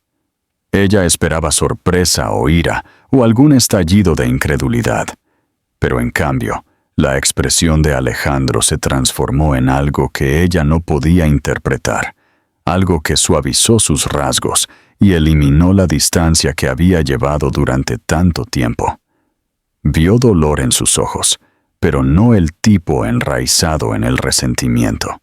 Ella esperaba sorpresa o ira o algún estallido de incredulidad, pero en cambio, la expresión de Alejandro se transformó en algo que ella no podía interpretar, algo que suavizó sus rasgos y eliminó la distancia que había llevado durante tanto tiempo. Vio dolor en sus ojos, pero no el tipo enraizado en el resentimiento.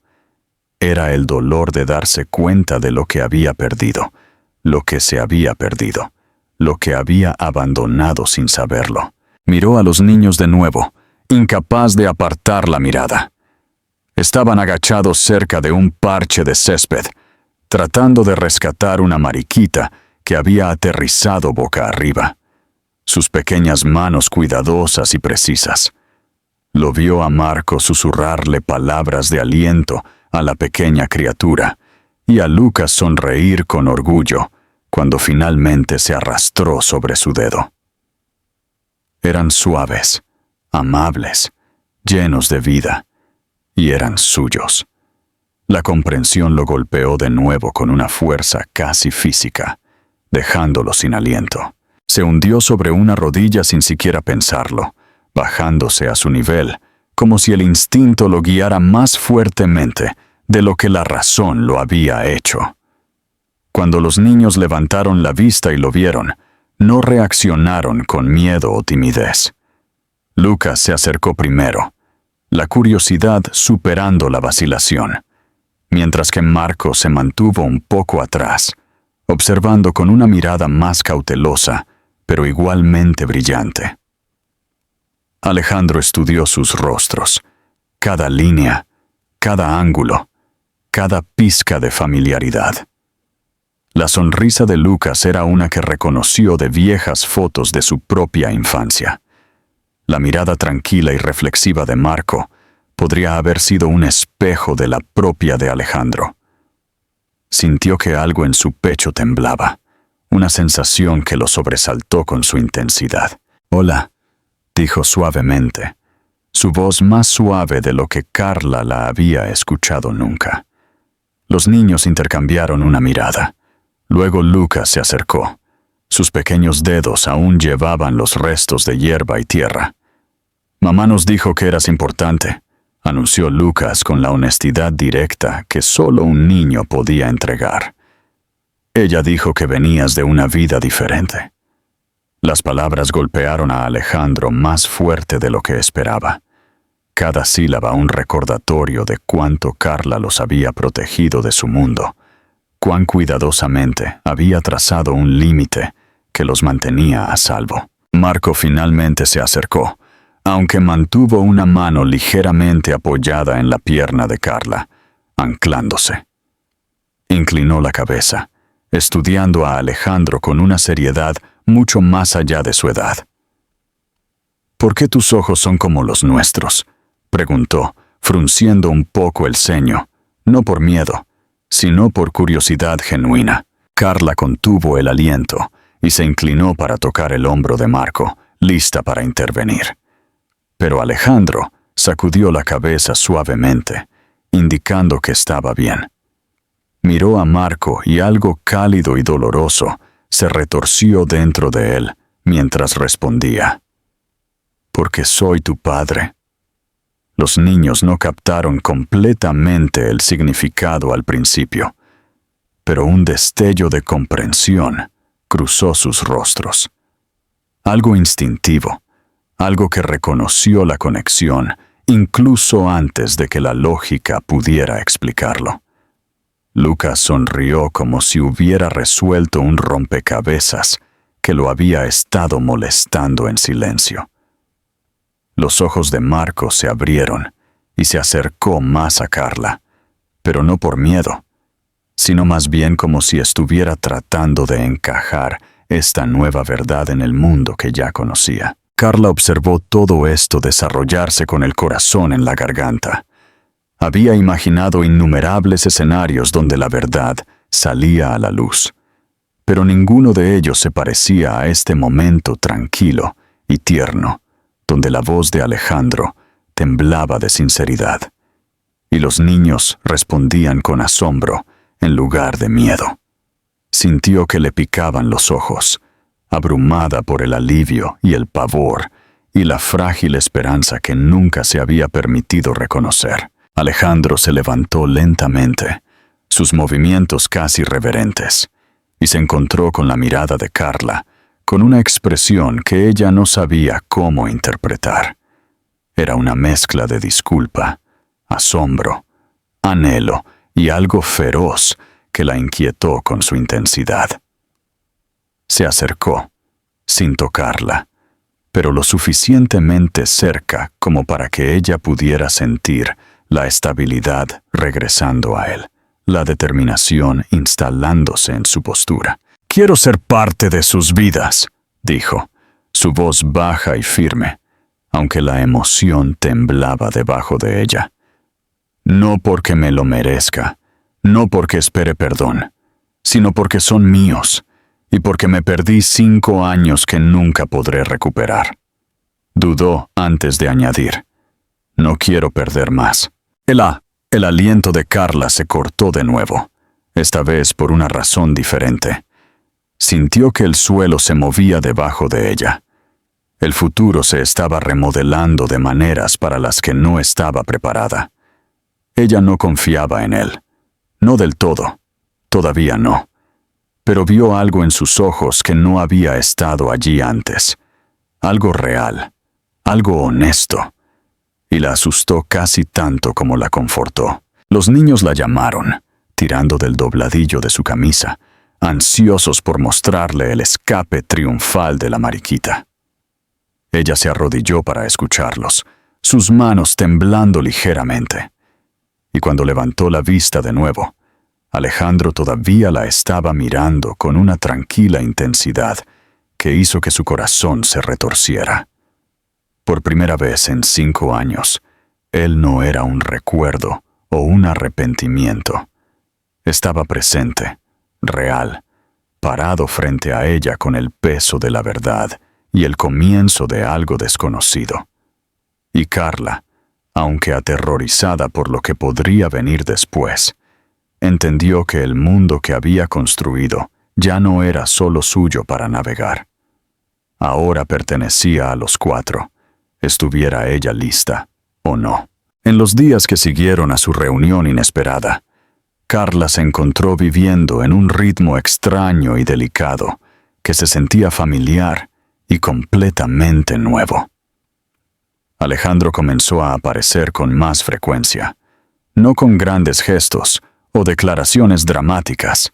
Era el dolor de darse cuenta de lo que había perdido, lo que se había perdido, lo que había abandonado sin saberlo. Miró a los niños de nuevo, incapaz de apartar la mirada. Estaban agachados cerca de un parche de césped, tratando de rescatar una mariquita que había aterrizado boca arriba. Sus pequeñas manos cuidadosas y precisas. Lo vio a Marco susurrarle palabras de aliento a la pequeña criatura y a Lucas sonreír con orgullo cuando finalmente se arrastró sobre su dedo. Eran suaves, amables, llenos de vida, y eran suyos. La comprensión lo golpeó de nuevo con una fuerza casi física, dejándolo sin aliento. Se hundió sobre una rodilla sin siquiera pensarlo, bajándose a su nivel, como si el instinto lo guiara más fuertemente de lo que la razón lo había hecho. Cuando los niños levantaron la vista y lo vieron, no reaccionaron con miedo o timidez. Lucas se acercó primero, la curiosidad superando la vacilación, mientras que Marco se mantuvo un poco atrás, observando con una mirada más cautelosa, pero igualmente brillante. Alejandro estudió sus rostros, cada línea, cada ángulo, cada pizca de familiaridad. La sonrisa de Lucas era una que reconoció de viejas fotos de su propia infancia. La mirada tranquila y reflexiva de Marco podría haber sido un espejo de la propia de Alejandro. Sintió que algo en su pecho temblaba, una sensación que lo sobresaltó con su intensidad. «Hola», dijo suavemente, su voz más suave de lo que Carla la había escuchado nunca. Los niños intercambiaron una mirada. Luego Lucas se acercó. Sus pequeños dedos aún llevaban los restos de hierba y tierra. «Mamá nos dijo que eras importante», anunció Lucas con la honestidad directa que solo un niño podía entregar. «Ella dijo que venías de una vida diferente». Las palabras golpearon a Alejandro más fuerte de lo que esperaba. Cada sílaba un recordatorio de cuánto Carla los había protegido de su mundo, cuán cuidadosamente había trazado un límite que los mantenía a salvo. Marco finalmente se acercó, aunque mantuvo una mano ligeramente apoyada en la pierna de Carla, anclándose. Inclinó la cabeza, estudiando a Alejandro con una seriedad mucho más allá de su edad. «¿Por qué tus ojos son como los nuestros?», preguntó, frunciendo un poco el ceño, no por miedo, sino por curiosidad genuina. Carla contuvo el aliento y se inclinó para tocar el hombro de Marco, lista para intervenir. Pero Alejandro sacudió la cabeza suavemente, indicando que estaba bien. Miró a Marco y algo cálido y doloroso se retorció dentro de él mientras respondía: «Porque soy tu padre». Los niños no captaron completamente el significado al principio, pero un destello de comprensión cruzó sus rostros. Algo instintivo, algo que reconoció la conexión incluso antes de que la lógica pudiera explicarlo. Lucas sonrió como si hubiera resuelto un rompecabezas que lo había estado molestando en silencio. Los ojos de Marco se abrieron y se acercó más a Carla, pero no por miedo, sino más bien como si estuviera tratando de encajar esta nueva verdad en el mundo que ya conocía. Carla observó todo esto desarrollarse con el corazón en la garganta. Había imaginado innumerables escenarios donde la verdad salía a la luz, pero ninguno de ellos se parecía a este momento tranquilo y tierno, donde la voz de Alejandro temblaba de sinceridad, y los niños respondían con asombro en lugar de miedo. Sintió que le picaban los ojos, abrumada por el alivio y el pavor y la frágil esperanza que nunca se había permitido reconocer. Alejandro se levantó lentamente, sus movimientos casi reverentes, y se encontró con la mirada de Carla, con una expresión que ella no sabía cómo interpretar. Era una mezcla de disculpa, asombro, anhelo y algo feroz que la inquietó con su intensidad. Se acercó, sin tocarla, pero lo suficientemente cerca como para que ella pudiera sentir la estabilidad regresando a él, la determinación instalándose en su postura. «Quiero ser parte de sus vidas», dijo, su voz baja y firme, aunque la emoción temblaba debajo de ella. «No porque me lo merezca, no porque espere perdón, sino porque son míos, y porque me perdí 5 años que nunca podré recuperar». Dudó antes de añadir: «No quiero perder más». El aliento de Carla se cortó de nuevo, esta vez por una razón diferente. Sintió que el suelo se movía debajo de ella. El futuro se estaba remodelando de maneras para las que no estaba preparada. Ella no confiaba en él. No del todo. Todavía no. Pero vio algo en sus ojos que no había estado allí antes. Algo real. Algo honesto. Y la asustó casi tanto como la confortó. Los niños la llamaron, tirando del dobladillo de su camisa, ansiosos por mostrarle el escape triunfal de la mariquita. Ella se arrodilló para escucharlos, sus manos temblando ligeramente. Y cuando levantó la vista de nuevo, Alejandro todavía la estaba mirando con una tranquila intensidad que hizo que su corazón se retorciera. Por primera vez en 5 años, él no era un recuerdo o un arrepentimiento. Estaba presente, real, parado frente a ella con el peso de la verdad y el comienzo de algo desconocido. Y Carla, aunque aterrorizada por lo que podría venir después, entendió que el mundo que había construido ya no era solo suyo para navegar. Ahora pertenecía a los 4, estuviera ella lista o no. En los días que siguieron a su reunión inesperada, Carla se encontró viviendo en un ritmo extraño y delicado que se sentía familiar y completamente nuevo. Alejandro comenzó a aparecer con más frecuencia, no con grandes gestos o declaraciones dramáticas,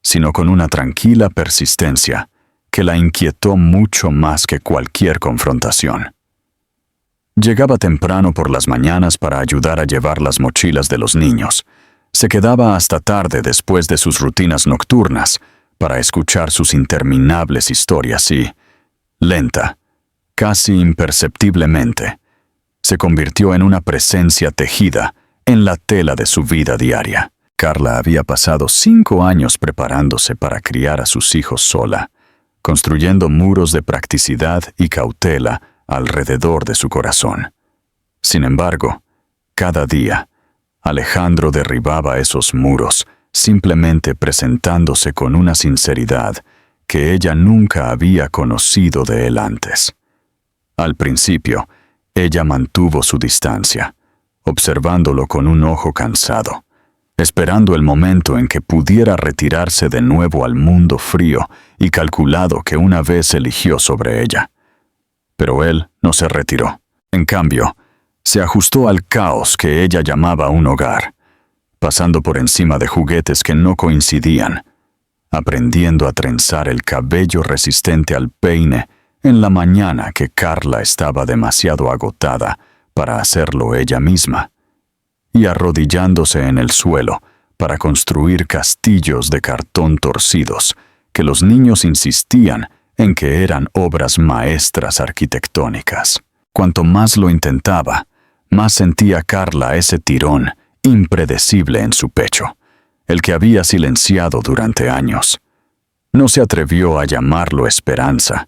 sino con una tranquila persistencia que la inquietó mucho más que cualquier confrontación. Llegaba temprano por las mañanas para ayudar a llevar las mochilas de los niños. Se quedaba hasta tarde después de sus rutinas nocturnas para escuchar sus interminables historias y, lenta, casi imperceptiblemente, se convirtió en una presencia tejida en la tela de su vida diaria. Carla había pasado 5 años preparándose para criar a sus hijos sola, construyendo muros de practicidad y cautela alrededor de su corazón. Sin embargo, cada día, Alejandro derribaba esos muros, simplemente presentándose con una sinceridad que ella nunca había conocido de él antes. Al principio, ella mantuvo su distancia, observándolo con un ojo cansado, esperando el momento en que pudiera retirarse de nuevo al mundo frío y calculado que una vez eligió sobre ella. Pero él no se retiró. En cambio, se ajustó al caos que ella llamaba un hogar, pasando por encima de juguetes que no coincidían, aprendiendo a trenzar el cabello resistente al peine en la mañana que Carla estaba demasiado agotada para hacerlo ella misma, y arrodillándose en el suelo para construir castillos de cartón torcidos que los niños insistían en que eran obras maestras arquitectónicas. Cuanto más lo intentaba, más sentía Carla ese tirón impredecible en su pecho, el que había silenciado durante años. No se atrevió a llamarlo esperanza,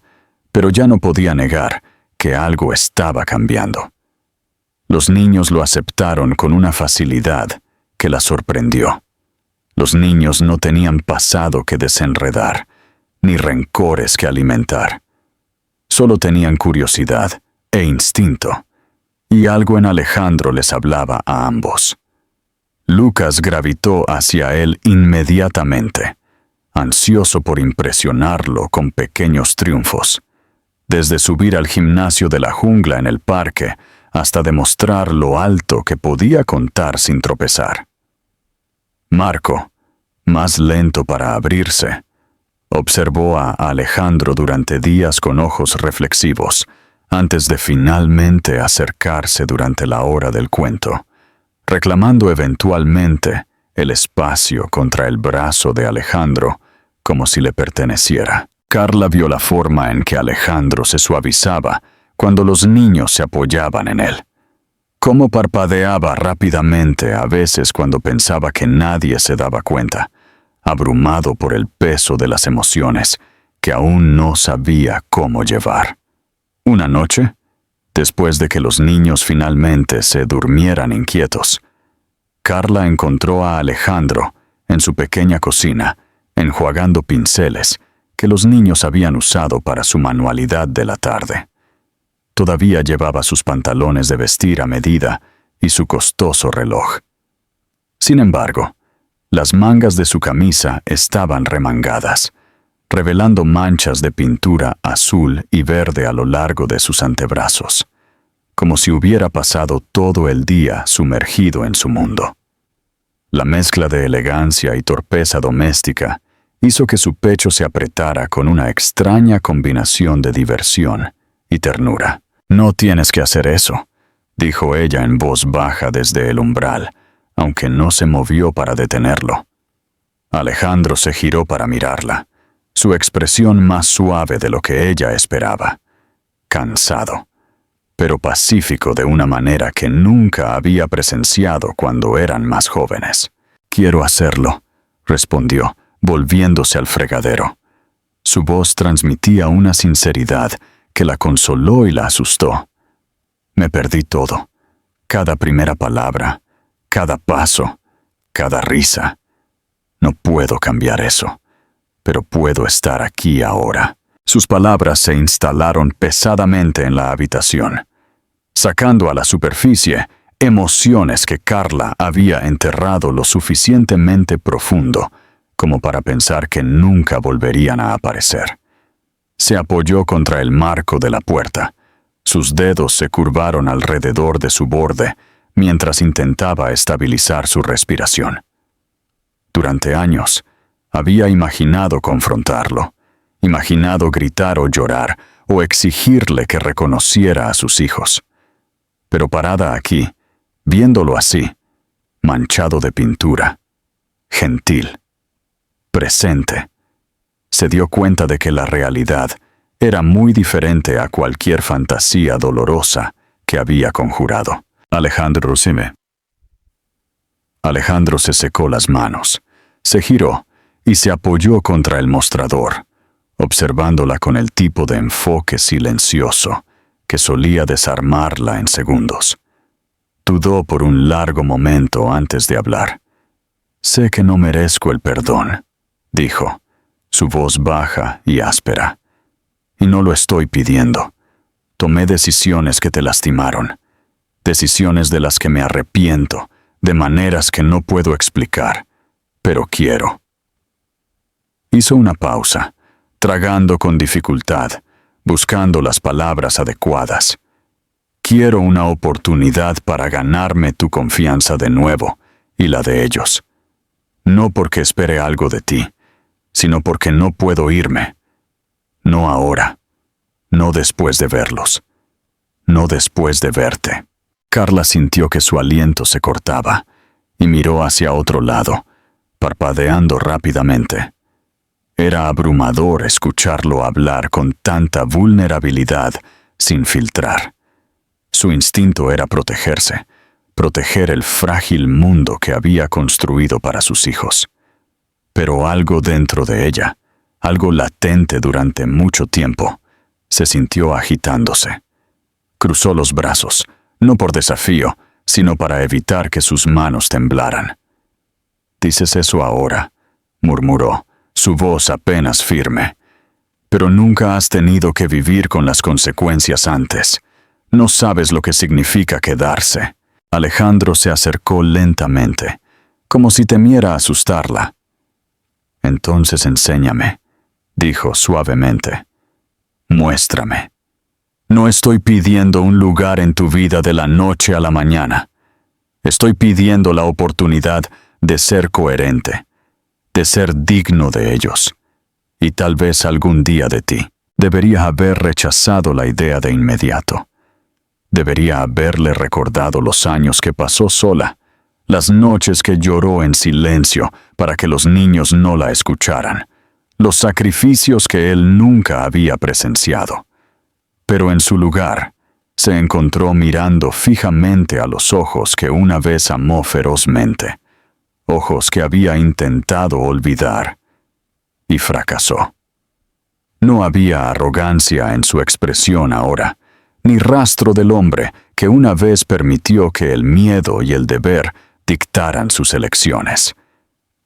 pero ya no podía negar que algo estaba cambiando. Los niños lo aceptaron con una facilidad que la sorprendió. Los niños no tenían pasado que desenredar, ni rencores que alimentar. Solo tenían curiosidad e instinto, y algo en Alejandro les hablaba a ambos. Lucas gravitó hacia él inmediatamente, ansioso por impresionarlo con pequeños triunfos, desde subir al gimnasio de la jungla en el parque hasta demostrar lo alto que podía contar sin tropezar. Marco, más lento para abrirse, observó a Alejandro durante días con ojos reflexivos, antes de finalmente acercarse durante la hora del cuento, reclamando eventualmente el espacio contra el brazo de Alejandro, como si le perteneciera. Carla vio la forma en que Alejandro se suavizaba cuando los niños se apoyaban en él. Cómo parpadeaba rápidamente a veces cuando pensaba que nadie se daba cuenta, abrumado por el peso de las emociones que aún no sabía cómo llevar. Una noche, después de que los niños finalmente se durmieran inquietos, Carla encontró a Alejandro en su pequeña cocina, enjuagando pinceles que los niños habían usado para su manualidad de la tarde. Todavía llevaba sus pantalones de vestir a medida y su costoso reloj. Sin embargo, las mangas de su camisa estaban remangadas, revelando manchas de pintura azul y verde a lo largo de sus antebrazos, como si hubiera pasado todo el día sumergido en su mundo. La mezcla de elegancia y torpeza doméstica hizo que su pecho se apretara con una extraña combinación de diversión y ternura. «No tienes que hacer eso», dijo ella en voz baja desde el umbral, aunque no se movió para detenerlo. Alejandro se giró para mirarla, su expresión más suave de lo que ella esperaba. Cansado, pero pacífico de una manera que nunca había presenciado cuando eran más jóvenes. «Quiero hacerlo», respondió, volviéndose al fregadero. Su voz transmitía una sinceridad que la consoló y la asustó. «Me perdí todo, cada primera palabra, cada paso, cada risa. No puedo cambiar eso, pero puedo estar aquí ahora». Sus palabras se instalaron pesadamente en la habitación, sacando a la superficie emociones que Carla había enterrado lo suficientemente profundo como para pensar que nunca volverían a aparecer. Se apoyó contra el marco de la puerta. Sus dedos se curvaron alrededor de su borde mientras intentaba estabilizar su respiración. Durante años, había imaginado confrontarlo, imaginado gritar o llorar o exigirle que reconociera a sus hijos. Pero parada aquí, viéndolo así, manchado de pintura, gentil, presente, se dio cuenta de que la realidad era muy diferente a cualquier fantasía dolorosa que había conjurado. Alejandro, Rosime. Alejandro se secó las manos, se giró y se apoyó contra el mostrador, observándola con el tipo de enfoque silencioso que solía desarmarla en segundos. Dudó por un largo momento antes de hablar. «Sé que no merezco el perdón», dijo, su voz baja y áspera. «Y no lo estoy pidiendo. Tomé decisiones que te lastimaron, decisiones de las que me arrepiento, de maneras que no puedo explicar, pero quiero». Hizo una pausa, tragando con dificultad, buscando las palabras adecuadas. «Quiero una oportunidad para ganarme tu confianza de nuevo y la de ellos. No porque espere algo de ti, sino porque no puedo irme. No ahora, no después de verlos, no después de verte». Carla sintió que su aliento se cortaba y miró hacia otro lado, parpadeando rápidamente. Era abrumador escucharlo hablar con tanta vulnerabilidad sin filtrar. Su instinto era protegerse, proteger el frágil mundo que había construido para sus hijos. Pero algo dentro de ella, algo latente durante mucho tiempo, se sintió agitándose. Cruzó los brazos, no por desafío, sino para evitar que sus manos temblaran. «Dices eso ahora», murmuró, su voz apenas firme. «Pero nunca has tenido que vivir con las consecuencias antes. No sabes lo que significa quedarse». Alejandro se acercó lentamente, como si temiera asustarla. «Entonces enséñame», dijo suavemente. «Muéstrame. No estoy pidiendo un lugar en tu vida de la noche a la mañana. Estoy pidiendo la oportunidad de ser coherente, de ser digno de ellos, y tal vez algún día de ti». Debería haber rechazado la idea de inmediato. Debería haberle recordado los años que pasó sola, las noches que lloró en silencio para que los niños no la escucharan, los sacrificios que él nunca había presenciado. Pero en su lugar, se encontró mirando fijamente a los ojos que una vez amó ferozmente, ojos que había intentado olvidar, y fracasó. No había arrogancia en su expresión ahora, ni rastro del hombre que una vez permitió que el miedo y el deber dictaran sus elecciones.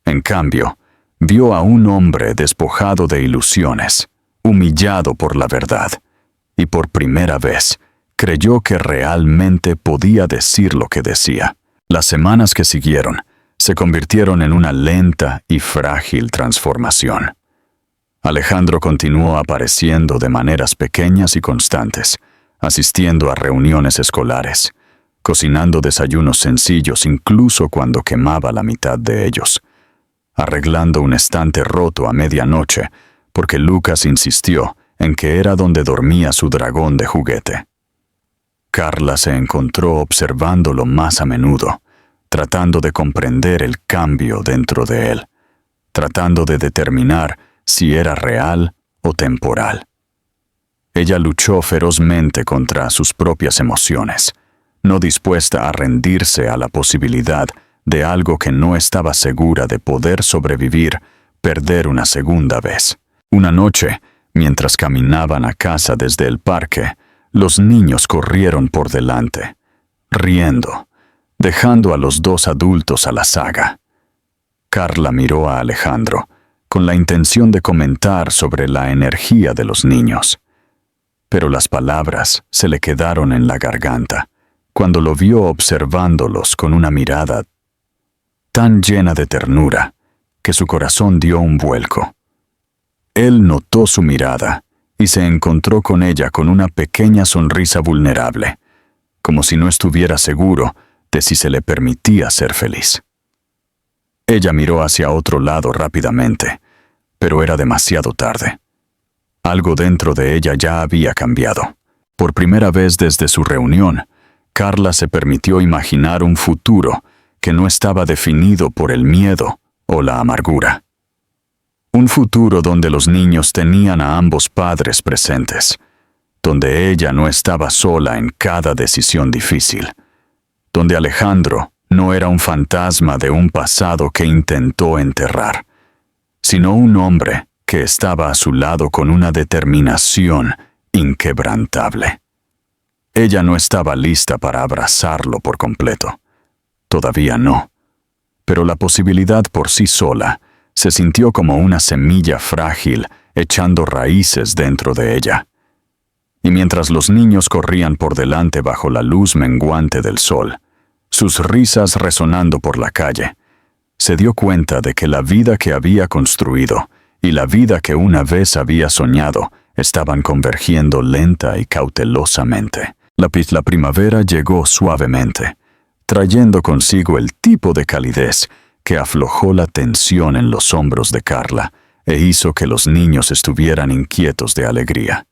En cambio, vio a un hombre despojado de ilusiones, humillado por la verdad, y por primera vez creyó que realmente podía decir lo que decía. Las semanas que siguieron se convirtieron en una lenta y frágil transformación. Alejandro continuó apareciendo de maneras pequeñas y constantes, asistiendo a reuniones escolares, cocinando desayunos sencillos incluso cuando quemaba la mitad de ellos, arreglando un estante roto a medianoche porque Lucas insistió en que era donde dormía su dragón de juguete. Carla se encontró observándolo más a menudo, tratando de comprender el cambio dentro de él, tratando de determinar si era real o temporal. Ella luchó ferozmente contra sus propias emociones, no dispuesta a rendirse a la posibilidad de algo que no estaba segura de poder sobrevivir, perder una segunda vez. Una noche, mientras caminaban a casa desde el parque, los niños corrieron por delante, riendo, dejando a los dos adultos a la saga. Carla miró a Alejandro, con la intención de comentar sobre la energía de los niños. Pero las palabras se le quedaron en la garganta, cuando lo vio observándolos con una mirada tan llena de ternura que su corazón dio un vuelco. Él notó su mirada y se encontró con ella con una pequeña sonrisa vulnerable, como si no estuviera seguro de si se le permitía ser feliz. Ella miró hacia otro lado rápidamente, pero era demasiado tarde. Algo dentro de ella ya había cambiado. Por primera vez desde su reunión, Carla se permitió imaginar un futuro que no estaba definido por el miedo o la amargura. Un futuro donde los niños tenían a ambos padres presentes, donde ella no estaba sola en cada decisión difícil, donde Alejandro no era un fantasma de un pasado que intentó enterrar, sino un hombre que estaba a su lado con una determinación inquebrantable. Ella no estaba lista para abrazarlo por completo. Todavía no. Pero la posibilidad por sí sola se sintió como una semilla frágil echando raíces dentro de ella. Y mientras los niños corrían por delante bajo la luz menguante del sol, sus risas resonando por la calle, se dio cuenta de que la vida que había construido y la vida que una vez había soñado estaban convergiendo lenta y cautelosamente. La primavera llegó suavemente, trayendo consigo el tipo de calidez que aflojó la tensión en los hombros de Carla e hizo que los niños estuvieran inquietos de alegría.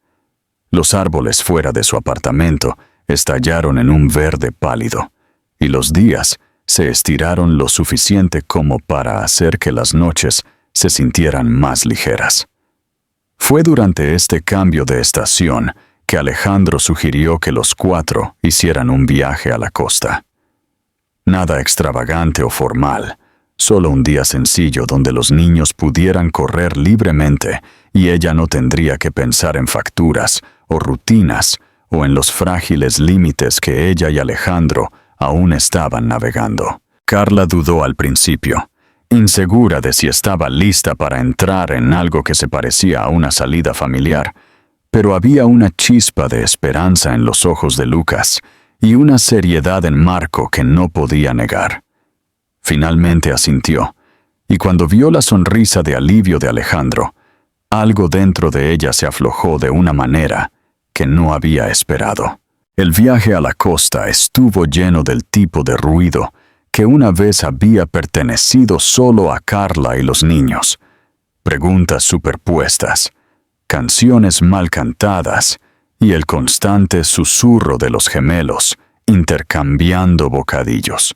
Los árboles fuera de su apartamento estallaron en un verde pálido, y los días se estiraron lo suficiente como para hacer que las noches se sintieran más ligeras. Fue durante este cambio de estación que Alejandro sugirió que los cuatro hicieran un viaje a la costa. Nada extravagante o formal, solo un día sencillo donde los niños pudieran correr libremente y ella no tendría que pensar en facturas o rutinas o en los frágiles límites que ella y Alejandro aún estaban navegando. Carla dudó al principio, insegura de si estaba lista para entrar en algo que se parecía a una salida familiar, pero había una chispa de esperanza en los ojos de Lucas y una seriedad en Marco que no podía negar. Finalmente asintió, y cuando vio la sonrisa de alivio de Alejandro, algo dentro de ella se aflojó de una manera que no había esperado. El viaje a la costa estuvo lleno del tipo de ruido que una vez había pertenecido solo a Carla y los niños. Preguntas superpuestas, canciones mal cantadas y el constante susurro de los gemelos intercambiando bocadillos.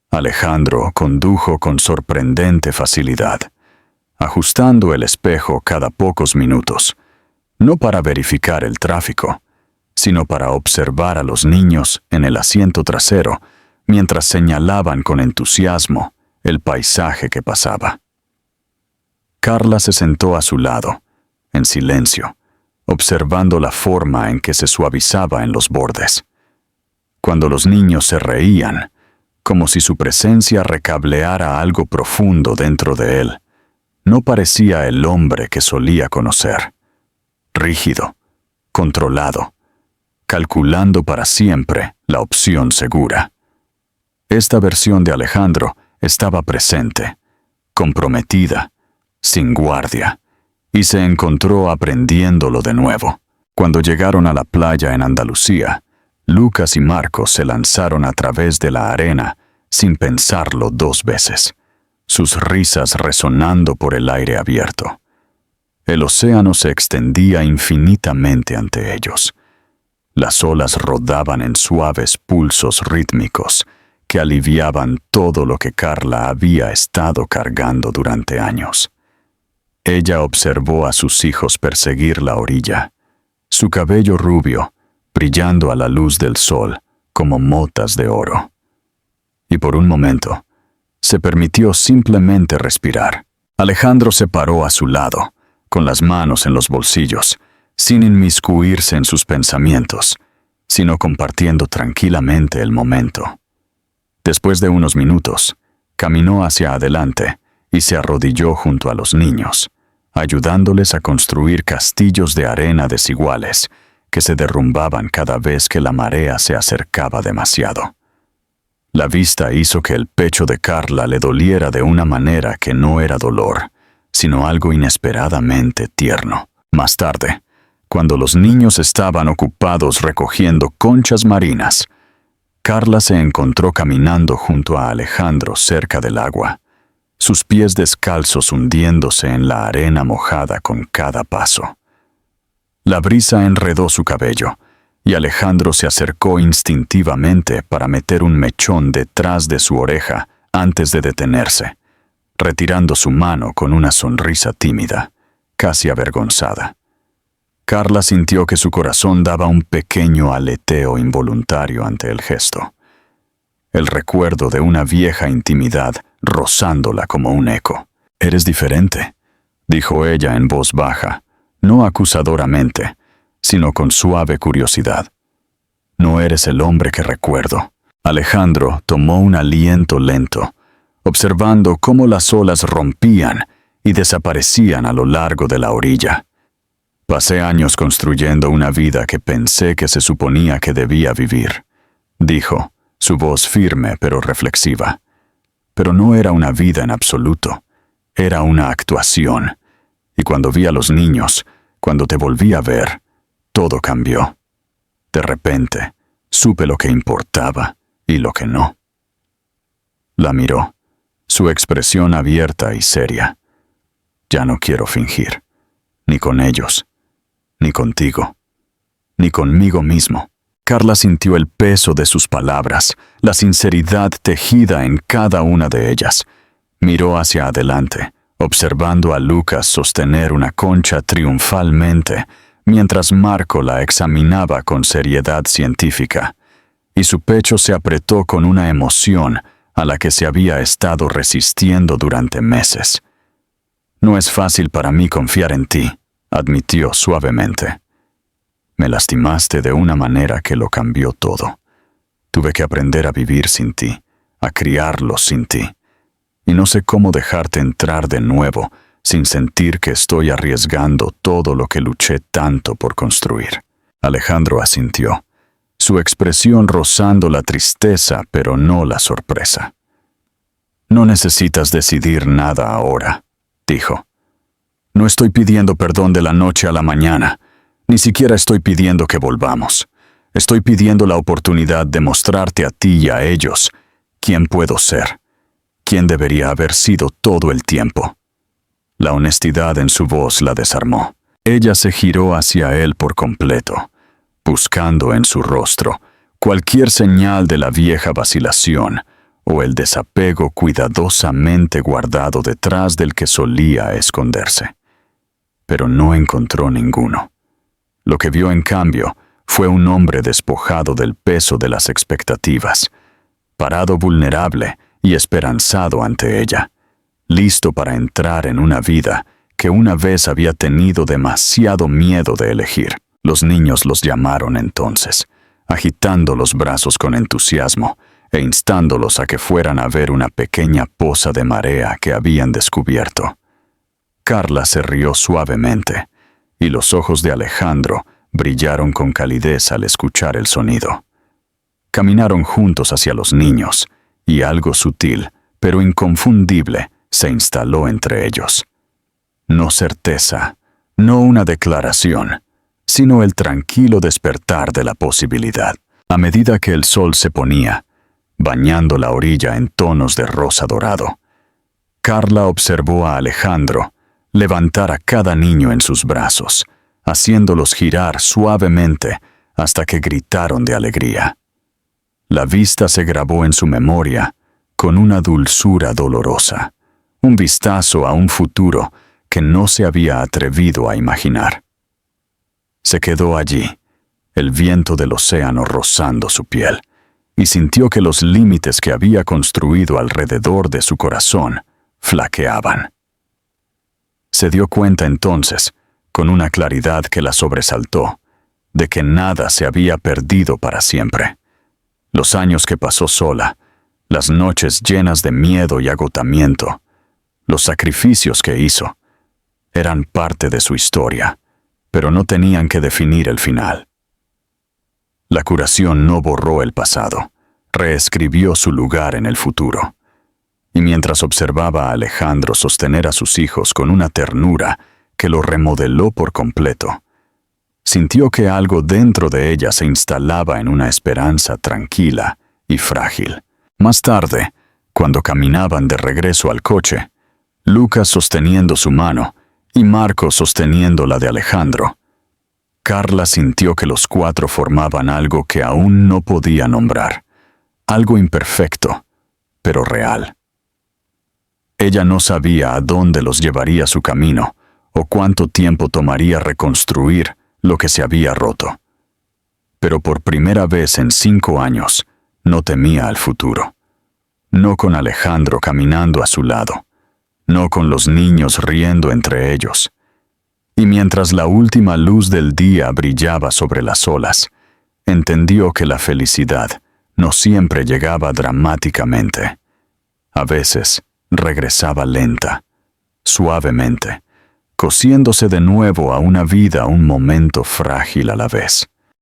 Alejandro condujo con sorprendente facilidad, ajustando el espejo cada pocos minutos, no para verificar el tráfico, sino para observar a los niños en el asiento trasero mientras señalaban con entusiasmo el paisaje que pasaba. Carla se sentó a su lado, en silencio, observando la forma en que se suavizaba en los bordes. Cuando los niños se reían, como si su presencia recableara algo profundo dentro de él, no parecía el hombre que solía conocer. Rígido, controlado, calculando para siempre la opción segura. Esta versión de Alejandro estaba presente, comprometida, sin guardia, y se encontró aprendiéndolo de nuevo. Cuando llegaron a la playa en Andalucía, Lucas y Marcos se lanzaron a través de la arena sin pensarlo dos veces, sus risas resonando por el aire abierto. El océano se extendía infinitamente ante ellos. Las olas rodaban en suaves pulsos rítmicos que aliviaban todo lo que Carla había estado cargando durante años. Ella observó a sus hijos perseguir la orilla, su cabello rubio brillando a la luz del sol como motas de oro. Y por un momento, se permitió simplemente respirar. Alejandro se paró a su lado, con las manos en los bolsillos, sin inmiscuirse en sus pensamientos, sino compartiendo tranquilamente el momento. Después de unos minutos, caminó hacia adelante y se arrodilló junto a los niños, ayudándoles a construir castillos de arena desiguales que se derrumbaban cada vez que la marea se acercaba demasiado. La vista hizo que el pecho de Carla le doliera de una manera que no era dolor, sino algo inesperadamente tierno. Más tarde, cuando los niños estaban ocupados recogiendo conchas marinas, Carla se encontró caminando junto a Alejandro cerca del agua, sus pies descalzos hundiéndose en la arena mojada con cada paso. La brisa enredó su cabello, y Alejandro se acercó instintivamente para meter un mechón detrás de su oreja antes de detenerse, retirando su mano con una sonrisa tímida, casi avergonzada. Carla sintió que su corazón daba un pequeño aleteo involuntario ante el gesto. El recuerdo de una vieja intimidad rozándola como un eco. «Eres diferente», dijo ella en voz baja, no acusadoramente, sino con suave curiosidad. «No eres el hombre que recuerdo». Alejandro tomó un aliento lento, observando cómo las olas rompían y desaparecían a lo largo de la orilla. «Pasé años construyendo una vida que pensé que se suponía que debía vivir», dijo, su voz firme pero reflexiva. «Pero no era una vida en absoluto, era una actuación. Y cuando vi a los niños, cuando te volví a ver, todo cambió. De repente, supe lo que importaba y lo que no». La miró, su expresión abierta y seria. «Ya no quiero fingir, ni con ellos, ni contigo, ni conmigo mismo». Carla sintió el peso de sus palabras, la sinceridad tejida en cada una de ellas. Miró hacia adelante, observando a Lucas sostener una concha triunfalmente, mientras Marco la examinaba con seriedad científica, y su pecho se apretó con una emoción a la que se había estado resistiendo durante meses. «No es fácil para mí confiar en ti», admitió suavemente. «Me lastimaste de una manera que lo cambió todo. Tuve que aprender a vivir sin ti, a criarlos sin ti. Y no sé cómo dejarte entrar de nuevo sin sentir que estoy arriesgando todo lo que luché tanto por construir». Alejandro asintió, su expresión rozando la tristeza pero no la sorpresa. «No necesitas decidir nada ahora», dijo. «No estoy pidiendo perdón de la noche a la mañana. Ni siquiera estoy pidiendo que volvamos. Estoy pidiendo la oportunidad de mostrarte a ti y a ellos quién puedo ser, quién debería haber sido todo el tiempo». La honestidad en su voz la desarmó. Ella se giró hacia él por completo, buscando en su rostro cualquier señal de la vieja vacilación o el desapego cuidadosamente guardado detrás del que solía esconderse. Pero no encontró ninguno. Lo que vio en cambio fue un hombre despojado del peso de las expectativas, parado vulnerable y esperanzado ante ella, listo para entrar en una vida que una vez había tenido demasiado miedo de elegir. Los niños los llamaron entonces, agitando los brazos con entusiasmo e instándolos a que fueran a ver una pequeña poza de marea que habían descubierto. Carla se rió suavemente, y los ojos de Alejandro brillaron con calidez al escuchar el sonido. Caminaron juntos hacia los niños, y algo sutil, pero inconfundible, se instaló entre ellos. No certeza, no una declaración, sino el tranquilo despertar de la posibilidad. A medida que el sol se ponía, bañando la orilla en tonos de rosa dorado, Carla observó a Alejandro levantar a cada niño en sus brazos, haciéndolos girar suavemente hasta que gritaron de alegría. La vista se grabó en su memoria con una dulzura dolorosa, un vistazo a un futuro que no se había atrevido a imaginar. Se quedó allí, el viento del océano rozando su piel, y sintió que los límites que había construido alrededor de su corazón flaqueaban. Se dio cuenta entonces, con una claridad que la sobresaltó, de que nada se había perdido para siempre. Los años que pasó sola, las noches llenas de miedo y agotamiento, los sacrificios que hizo, eran parte de su historia, pero no tenían que definir el final. La curación no borró el pasado, reescribió su lugar en el futuro. Y mientras observaba a Alejandro sostener a sus hijos con una ternura que lo remodeló por completo, sintió que algo dentro de ella se instalaba en una esperanza tranquila y frágil. Más tarde, cuando caminaban de regreso al coche, Lucas sosteniendo su mano y Marco sosteniendo la de Alejandro, Carla sintió que los cuatro formaban algo que aún no podía nombrar, algo imperfecto, pero real. Ella no sabía a dónde los llevaría su camino o cuánto tiempo tomaría reconstruir lo que se había roto. Pero por primera vez en 5 años, no temía al futuro. No con Alejandro caminando a su lado, no con los niños riendo entre ellos. Y mientras la última luz del día brillaba sobre las olas, entendió que la felicidad no siempre llegaba dramáticamente. A veces regresaba lenta, suavemente, cosiéndose de nuevo a una vida un momento frágil a la vez.